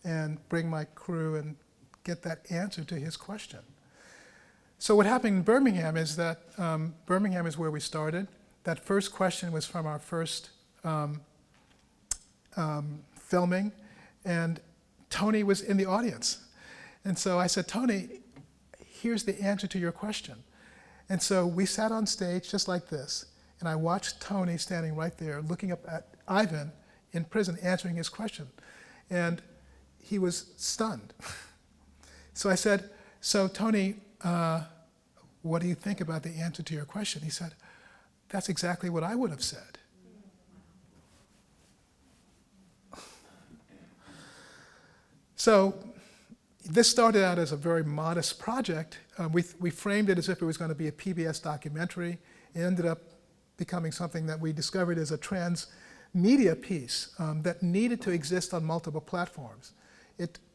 and bring my crew and get that answer to his question. So what happened in Birmingham is that Birmingham is where we started. That first question was from our first filming, and Tony was in the audience. And so I said, Tony, here's the answer to your question. And so we sat on stage just like this, and I watched Tony standing right there looking up at Ivan in prison answering his question. And he was stunned. So I said, so Tony, what do you think about the answer to your question? He said, that's exactly what I would have said. So this started out as a very modest project. We framed it as if it was going to be a PBS documentary. It ended up becoming something that we discovered as a transmedia piece that needed to exist on multiple platforms.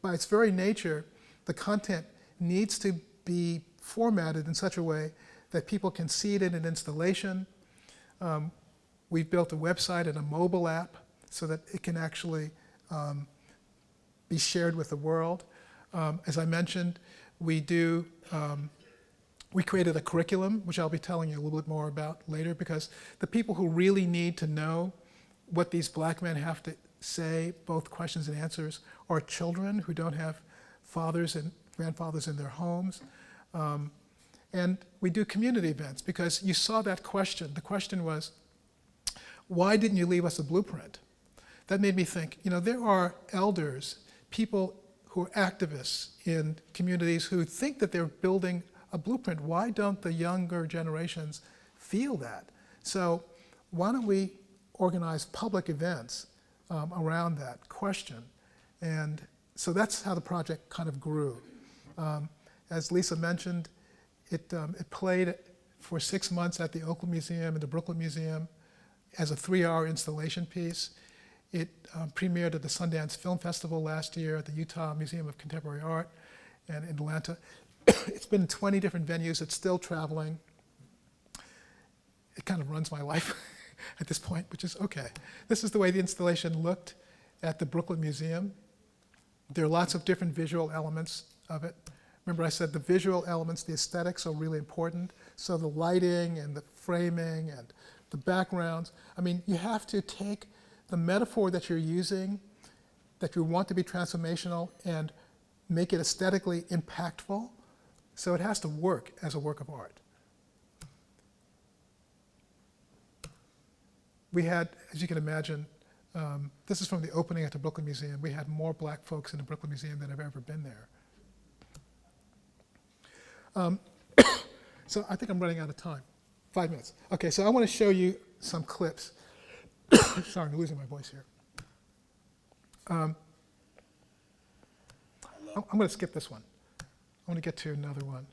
By its very nature, the content needs to be formatted in such a way that people can see it in an installation. We've built a website and a mobile app so that it can actually be shared with the world. As I mentioned, we created a curriculum, which I'll be telling you a little bit more about later, because the people who really need to know what these black men have to say, both questions and answers, are children who don't have fathers and grandfathers in their homes. And we do community events, because you saw that question. The question was, why didn't you leave us a blueprint? That made me think, you know, there are elders, people who are activists in communities who think that they're building a blueprint. Why don't the younger generations feel that? So why don't we organize public events around that question? And so that's how the project kind of grew. As Lisa mentioned, it played for 6 months at the Oakland Museum and the Brooklyn Museum as a 3-hour installation piece. It premiered at the Sundance Film Festival last year at the Utah Museum of Contemporary Art and in Atlanta. It's been in 20 different venues. It's still traveling. It kind of runs my life at this point, which is okay. This is the way the installation looked at the Brooklyn Museum. There are lots of different visual elements of it. Remember I said the visual elements, the aesthetics are really important. So the lighting and the framing and the backgrounds. I mean, you have to take the metaphor that you're using, that you want to be transformational, and make it aesthetically impactful. So it has to work as a work of art. We had, as you can imagine, this is from the opening at the Brooklyn Museum. We had more black folks in the Brooklyn Museum than have ever been there. So I think I'm running out of time. 5 minutes. Okay, so I want to show you some clips. Sorry, I'm losing my voice here. I'm going to skip this one. I want to get to another one.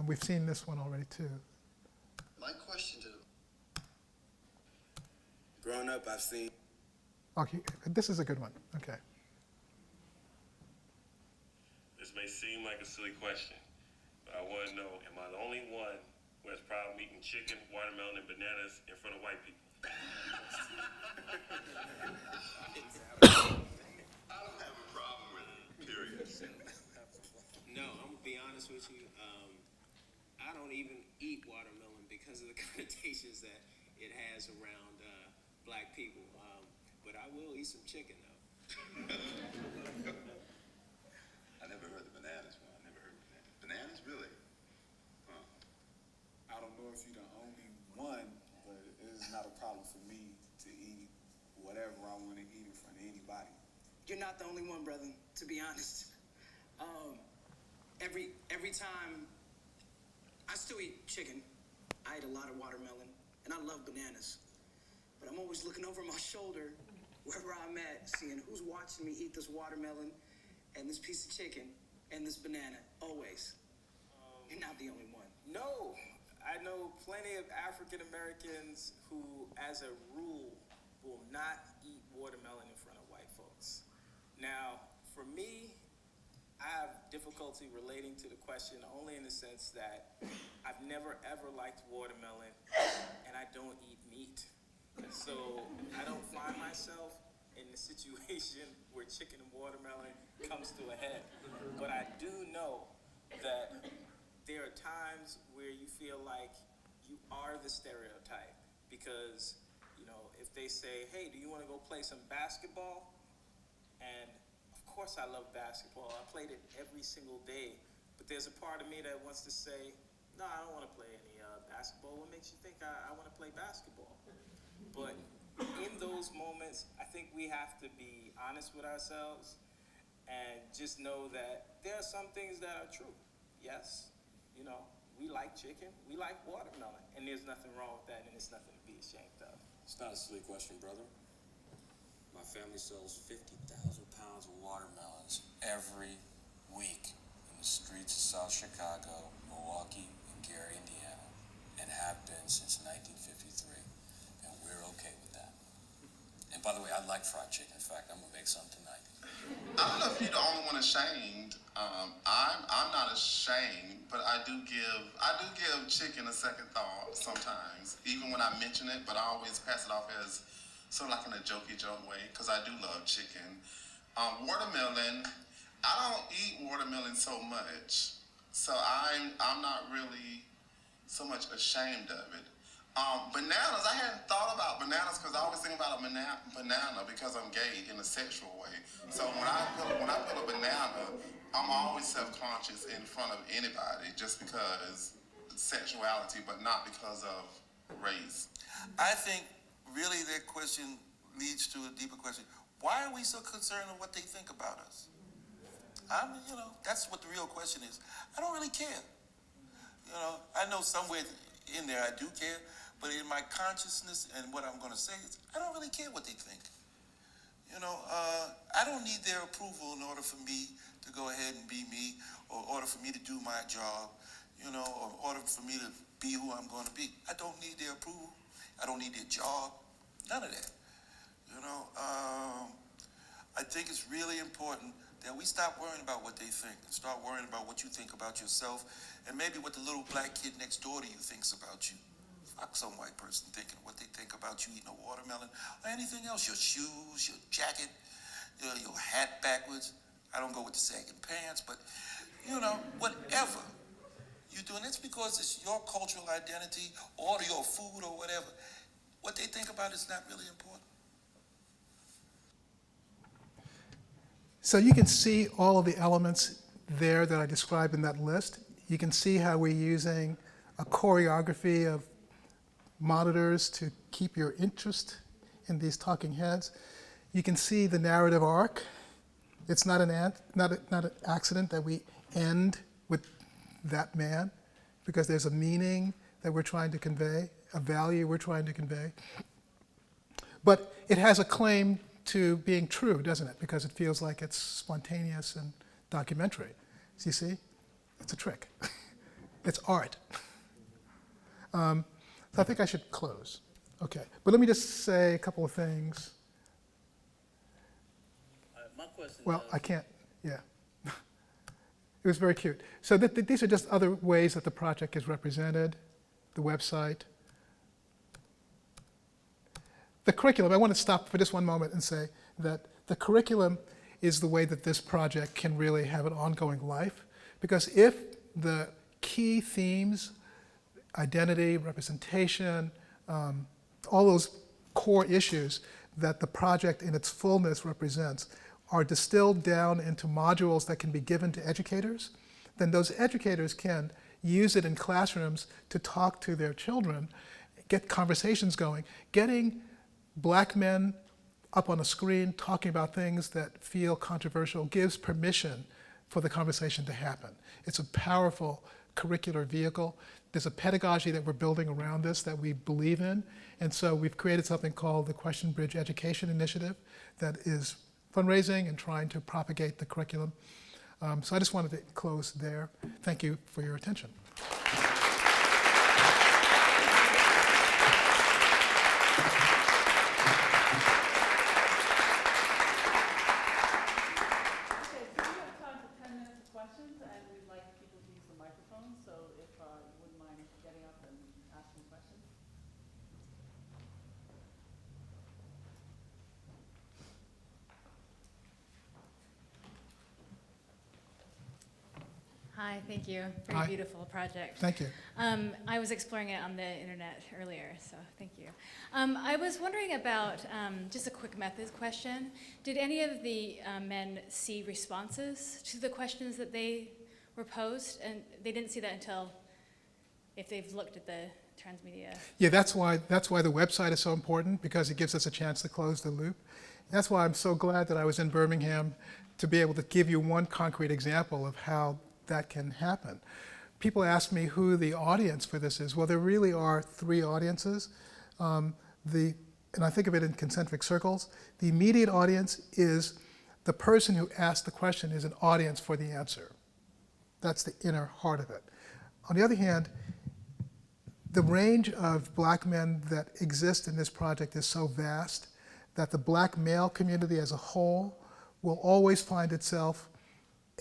We've seen this one already too. My question to Growing up, I've seen. Okay, this is a good one. Okay. This may seem like a silly question, but I want to know, am I the only one who has problem eating chicken, watermelon, and bananas in front of white people? I don't have a problem with it, period. even eat watermelon because of the connotations that it has around black people. But I will eat some chicken though. I never heard the bananas one. I never heard bananas. Bananas, really? Huh. I don't know if you're the only one, but it is not a problem for me to eat whatever I want to eat in front of anybody. You're not the only one, brother, to be honest. Every time, I still eat chicken. I eat a lot of watermelon, and I love bananas. But I'm always looking over my shoulder, wherever I'm at, seeing who's watching me eat this watermelon, and this piece of chicken, and this banana, always. You're not the only one. No, I know plenty of African Americans who, as a rule, will not eat watermelon in front of white folks. Now, for me, I have difficulty relating to the question only in the sense that I've never ever liked watermelon and I don't eat meat. So I don't find myself in the situation where chicken and watermelon comes to a head. But I do know that there are times where you feel like you are the stereotype because, you know, if they say, hey, do you want to go play some basketball? And of course I love basketball. I played it every single day. But there's a part of me that wants to say, no, I don't want to play any basketball. What makes you think I want to play basketball? But in those moments, I think we have to be honest with ourselves and just know that there are some things that are true. Yes, you know, we like chicken, we like watermelon, and there's nothing wrong with that, and it's nothing to be ashamed of. It's not a silly question, brother. My family sells 50,000 pounds of watermelons every week in the streets of South Chicago, Milwaukee, and Gary, Indiana, and have been since 1953. And we're okay with that. And by the way, I like fried chicken. In fact, I'm gonna make some tonight. I don't know if you're the only one ashamed. I'm not ashamed, but I do give chicken a second thought sometimes, even when I mention it. But I always pass it off as sort of like in a jokey joke way, because I do love chicken. Watermelon, I don't eat watermelon so much, so I'm not really so much ashamed of it. Bananas, I hadn't thought about bananas because I always think about a banana because I'm gay in a sexual way. So when I put a banana, I'm always self-conscious in front of anybody just because sexuality, but not because of race. I think really that question leads to a deeper question. Why are we so concerned with what they think about us? That's what the real question is. I don't really care. I know somewhere in there I do care, but in my consciousness and what I'm going to say is I don't really care what they think. I don't need their approval in order for me to go ahead and be me, or in order for me to do my job, or in order for me to be who I'm going to be. I don't need their approval. I don't need their job. None of that. I think it's really important that we stop worrying about what they think and start worrying about what you think about yourself and maybe what the little black kid next door to you thinks about you. Fuck some white person thinking what they think about you eating a watermelon or anything else, your shoes, your jacket, your hat backwards. I don't go with the sagging pants, but, whatever you're doing, it's because it's your cultural identity or your food or whatever. What they think about is not really important. So you can see all of the elements there that I described in that list. You can see how we're using a choreography of monitors to keep your interest in these talking heads. You can see the narrative arc. It's not an accident that we end with that man, because there's a meaning that we're trying to convey, a value we're trying to convey. But it has a claim to being true, doesn't it? Because it feels like it's spontaneous and documentary. So you see, it's a trick. It's art. So I think I should close. Okay, but let me just say a couple of things. My question Well, is, I can't, yeah. It was very cute. So these are just other ways that the project is represented, the website. The curriculum, I want to stop for just one moment and say that the curriculum is the way that this project can really have an ongoing life, because if the key themes identity, representation, all those core issues that the project in its fullness represents are distilled down into modules that can be given to educators, then those educators can use it in classrooms to talk to their children, get conversations going. Getting black men up on a screen talking about things that feel controversial gives permission for the conversation to happen. It's a powerful curricular vehicle. There's a pedagogy that we're building around this that we believe in, and so we've created something called the QuestionBridge Education Initiative that is fundraising and trying to propagate the curriculum. So I just wanted to close there. Thank you for your attention. Hi, thank you. Very Hi. beautiful project. Thank you. I was exploring it on the internet earlier, so thank you. I was wondering about, just a quick methods question. Did any of the men see responses to the questions that they were posed? And they didn't see that until if they've looked at the transmedia. Yeah, that's why the website is so important, because it gives us a chance to close the loop. That's why I'm so glad that I was in Birmingham to be able to give you one concrete example of how that can happen. People ask me who the audience for this is. Well, there really are three audiences. And I think of it in concentric circles. The immediate audience is the person who asked the question is an audience for the answer. That's the inner heart of it. On the other hand, the range of black men that exist in this project is so vast that the black male community as a whole will always find itself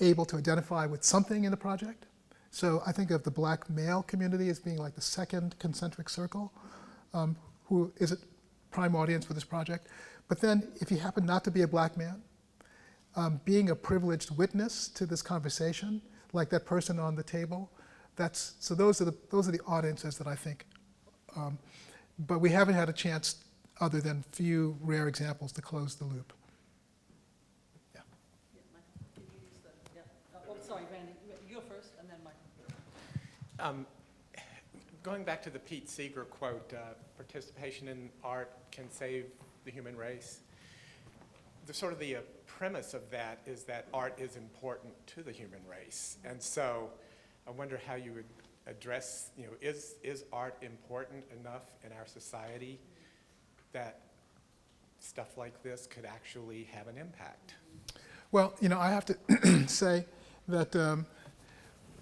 able to identify with something in the project. So I think of the black male community as being like the second concentric circle, who is a prime audience for this project. But then if you happen not to be a black man, being a privileged witness to this conversation, like that person on the table, so those are the audiences that I think. But we haven't had a chance, other than few rare examples, to close the loop. Sorry, Randy, you go first, and then Michael. Going back to the Pete Seeger quote, participation in art can save the human race. The premise of that is that art is important to the human race. And so I wonder how you would address, is art important enough in our society that stuff like this could actually have an impact? Well, I have to say that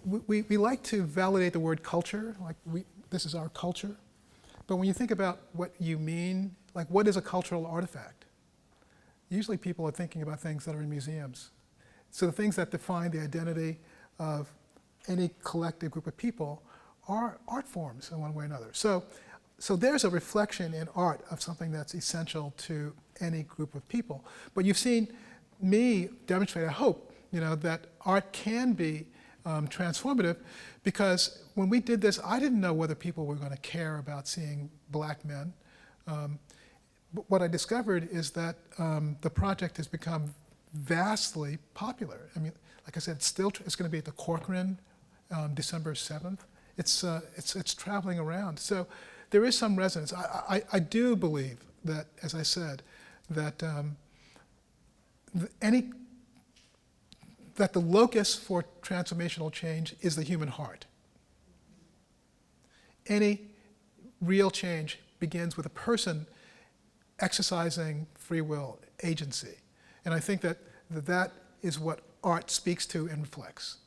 we like to validate the word culture, like this is our culture. But when you think about what you mean, like what is a cultural artifact? Usually people are thinking about things that are in museums. So the things that define the identity of any collective group of people are art forms in one way or another. So there's a reflection in art of something that's essential to any group of people. But you've seen me demonstrate, I hope, that art can be transformative, because when we did this, I didn't know whether people were going to care about seeing black men. But what I discovered is that the project has become vastly popular. I mean, like I said, it's going to be at the Corcoran on December 7th. It's traveling around. So there is some resonance. I do believe that, as I said, that that the locus for transformational change is the human heart. Any real change begins with a person exercising free will, agency. And I think that is what art speaks to and reflects.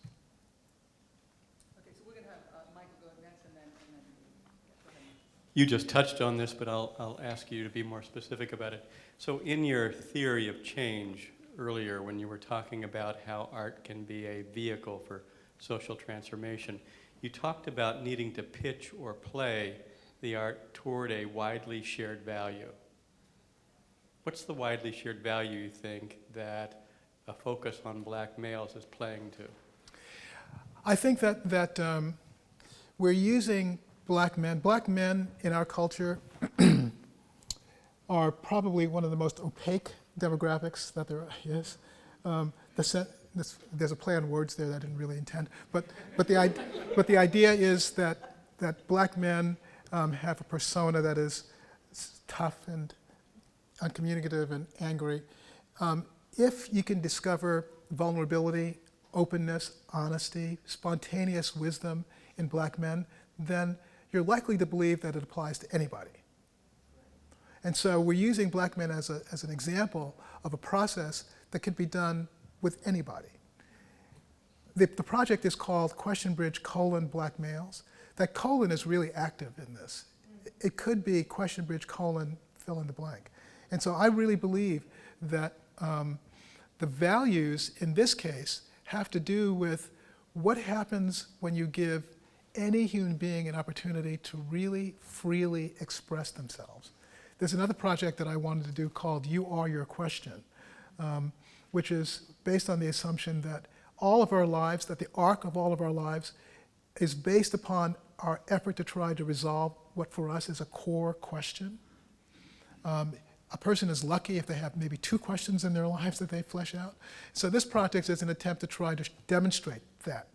Okay, so we're going to have Michael go next, and then go ahead. You just touched on this, but I'll ask you to be more specific about it. So in your theory of change earlier, when you were talking about how art can be a vehicle for social transformation, you talked about needing to pitch or play the art toward a widely shared value. What's the widely shared value you think that a focus on black males is playing to? I think that we're using black men. Black men in our culture are probably one of the most opaque demographics that there is. There's a play on words there that I didn't really intend, but the idea is that black men have a persona that is tough and uncommunicative and angry. If you can discover vulnerability, openness, honesty, spontaneous wisdom in black men, then you're likely to believe that it applies to anybody. And so we're using black men as an example of a process that could be done with anybody. The project is called QuestionBridge : Black Males. That colon is really active in this. It could be QuestionBridge : fill in the blank. And so I really believe that the values in this case have to do with what happens when you give any human being an opportunity to really freely express themselves. There's another project that I wanted to do called You Are Your Question, which is based on the assumption that all of our lives, that the arc of all of our lives is based upon our effort to try to resolve what for us is a core question. A person is lucky if they have maybe 2 questions in their lives that they flesh out. So this project is an attempt to try to demonstrate that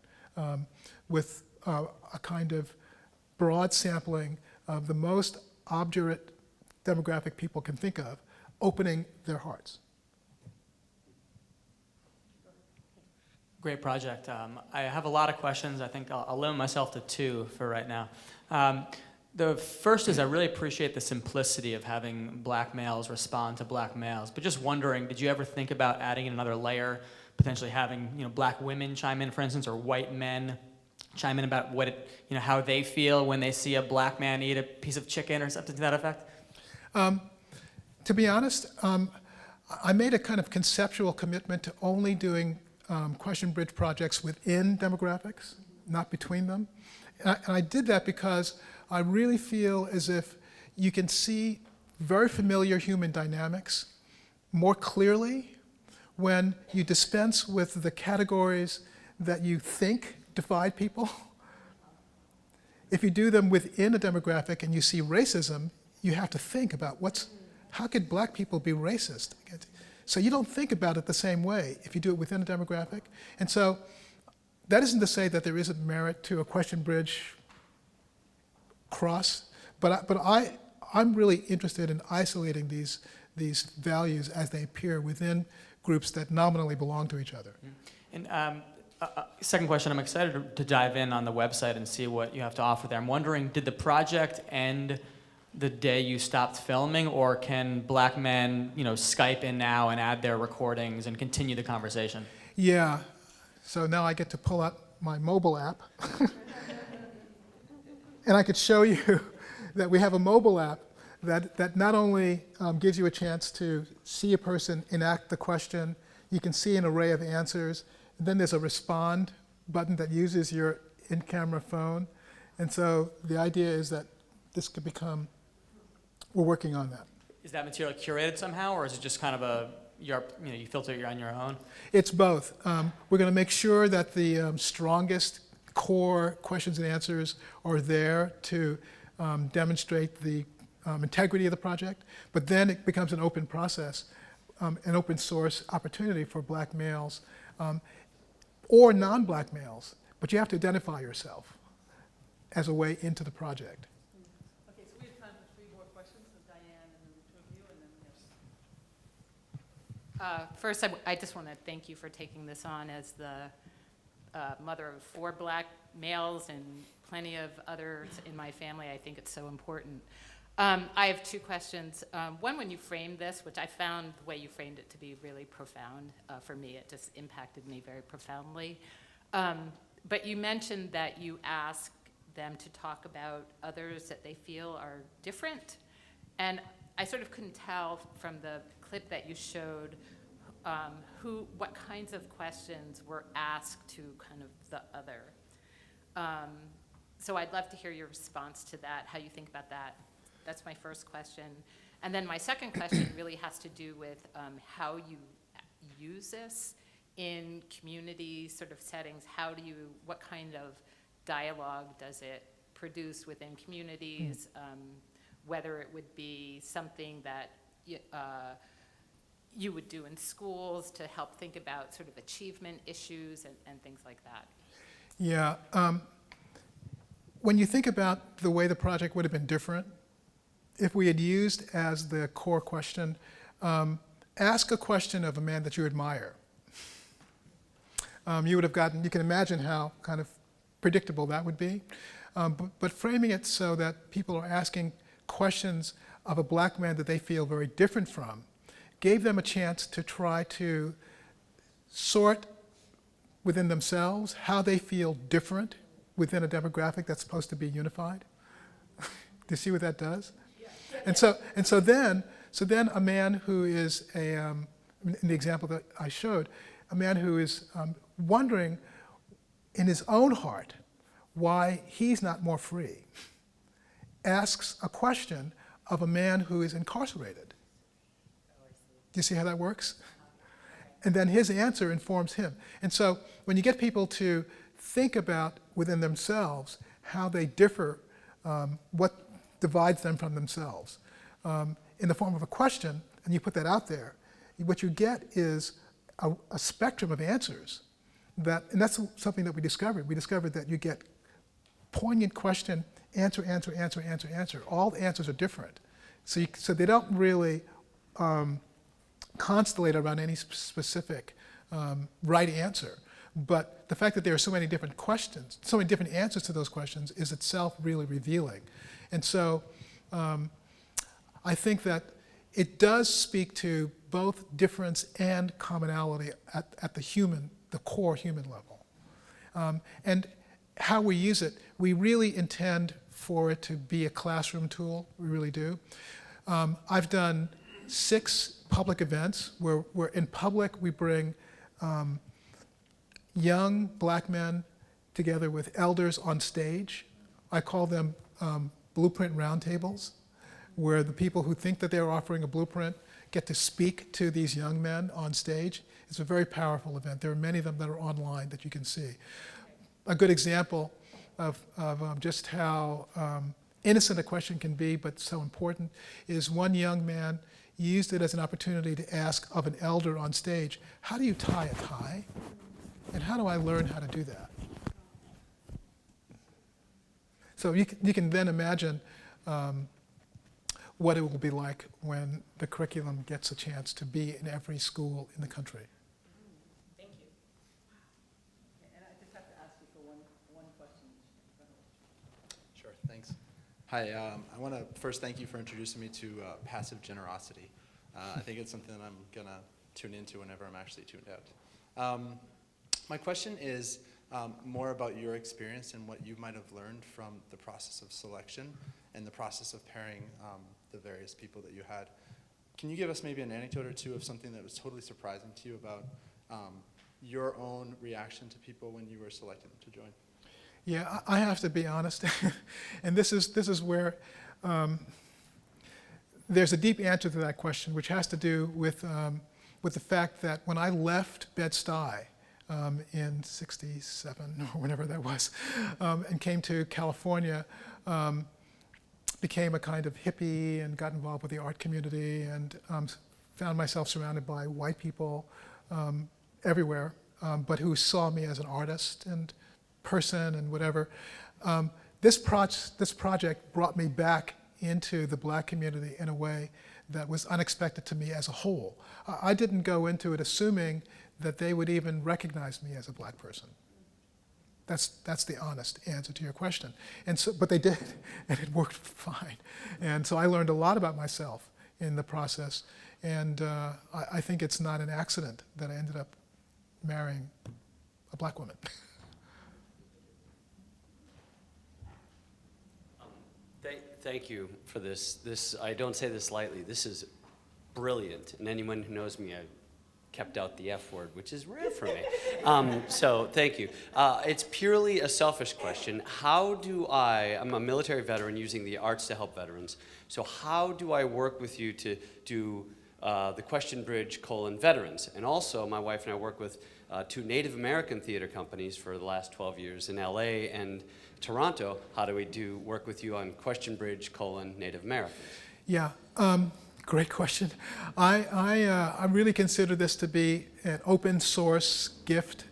with a kind of broad sampling of the most obdurate demographic people can think of, opening their hearts. Great project. I have a lot of questions. I think I'll limit myself to 2 for right now. The first is I really appreciate the simplicity of having black males respond to black males, but just wondering, did you ever think about adding in another layer, potentially having black women chime in, for instance, or white men chime in about what how they feel when they see a black man eat a piece of chicken or something to that effect? To be honest, I made a kind of conceptual commitment to only doing QuestionBridge projects within demographics, not between them. And I did that because I really feel as if you can see very familiar human dynamics more clearly when you dispense with the categories that you think divide people. If you do them within a demographic and you see racism, you have to think about how could black people be racist? So you don't think about it the same way if you do it within a demographic. And so that isn't to say that there isn't merit to a QuestionBridge cross, but I'm really interested in isolating these values as they appear within groups that nominally belong to each other. And second question, I'm excited to dive in on the website and see what you have to offer there. I'm wondering, did the project end the day you stopped filming, or can black men, Skype in now and add their recordings and continue the conversation? Yeah, so now I get to pull out my mobile app. And I could show you that we have a mobile app that not only gives you a chance to see a person enact the question, you can see an array of answers, and then there's a respond button that uses your in-camera phone. And so the idea is that this could become, we're working on that. Is that material curated somehow, or is it just kind of you filter it on your own? It's both. We're going to make sure that the strongest core questions and answers are there to demonstrate the integrity of the project, but then it becomes an open process, an open source opportunity for black males or non-black males, but you have to identify yourself as a way into the project. Okay, so we have time for 3 more questions, so Diane and then the 2 of you, and then yes. First, I just want to thank you for taking this on as the mother of 4 black males and plenty of others in my family. I think it's so important. I have 2 questions. One, when you framed this, which I found the way you framed it to be really profound for me, it just impacted me very profoundly. But you mentioned that you ask them to talk about others that they feel are different. And I sort of couldn't tell from the clip that you showed what kinds of questions were asked to kind of the other. So I'd love to hear your response to that, how you think about that. That's my first question. And then my second question really has to do with how you use this in community sort of settings. What kind of dialogue does it produce within communities, whether it would be something that you would do in schools to help think about sort of achievement issues and things like that. Yeah. When you think about the way the project would have been different, if we had used as the core question, ask a question of a man that you admire. You would have gotten, you can imagine how kind of predictable that would be. But framing it so that people are asking questions of a black man that they feel very different from gave them a chance to try to sort within themselves how they feel different within a demographic that's supposed to be unified. Do you see what that does? And so then a man who is in the example that I showed, a man who is wondering in his own heart why he's not more free, asks a question of a man who is incarcerated. Do you see how that works? And then his answer informs him. And so when you get people to think about within themselves how they differ, what divides them from themselves, in the form of a question, and you put that out there, what you get is a spectrum of answers. And that's something that we discovered. We discovered that you get poignant question, answer, answer, answer, answer, answer. All the answers are different. So they don't really constellate around any specific right answer. But the fact that there are so many different questions, so many different answers to those questions is itself really revealing. And so I think that it does speak to both difference and commonality at the core human level. And how we use it, we really intend for it to be a classroom tool, we really do. I've done 6 public events where in public we bring young black men together with elders on stage. I call them blueprint roundtables, where the people who think that they're offering a blueprint get to speak to these young men on stage. It's a very powerful event. There are many of them that are online that you can see. A good example of just how innocent a question can be, but so important, is one young man used it as an opportunity to ask of an elder on stage, how do you tie a tie? And how do I learn how to do that? So you can then imagine what it will be like when the curriculum gets a chance to be in every school in the country. Thank you. And I just have to ask you for one question. Sure, thanks. Hi, I want to first thank you for introducing me to passive generosity. I think it's something that I'm going to tune into whenever I'm actually tuned out. My question is more about your experience and what you might have learned from the process of selection and the process of pairing the various people that you had. Can you give us maybe an anecdote or two of something that was totally surprising to you about your own reaction to people when you were selecting them to join? Yeah, I have to be honest, and this is where there's a deep answer to that question, which has to do with the fact that when I left Bed-Stuy in '67 or whenever that was, and came to California, became a kind of hippie and got involved with the art community and found myself surrounded by white people everywhere, but who saw me as an artist and person and whatever. This project brought me back into the black community in a way that was unexpected to me as a whole. I didn't go into it assuming that they would even recognize me as a black person. That's the honest answer to your question. And so, but they did, and it worked fine. And so I learned a lot about myself in the process, and I think it's not an accident that I ended up marrying a black woman. Thank you for this. I don't say this lightly. This is brilliant. And anyone who knows me, I've kept out the F word, which is rare for me. So thank you. It's purely a selfish question. I'm a military veteran using the arts to help veterans. So how do I work with you to the QuestionBridge veterans. And also, my wife and I work with 2 Native American theater companies for the last 12 years in LA and Toronto. How do we work with you on QuestionBridge Native Americans? Yeah, great question. I really consider this to be an open source gift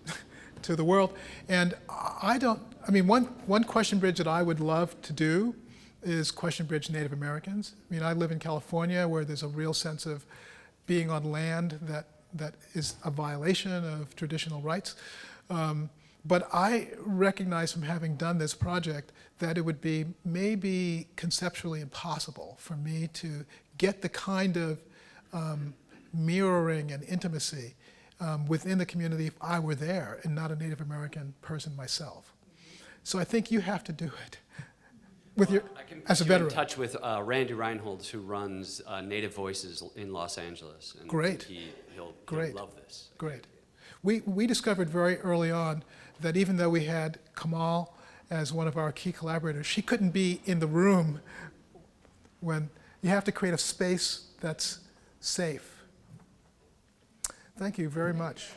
to the world. And one QuestionBridge that I would love to do is QuestionBridge Native Americans. I mean, I live in California where there's a real sense of being on land that is a violation of traditional rights. But I recognize from having done this project that it would be maybe conceptually impossible for me to get the kind of mirroring and intimacy within the community if I were there and not a Native American person myself. So I think you have to do it with as a veteran. In touch with Randy Reinholds, who runs Native Voices in Los Angeles. And Great. He'll love this. Great. We discovered very early on that even though we had Kamal as one of our key collaborators, she couldn't be in the room when you have to create a space that's safe. Thank you very much.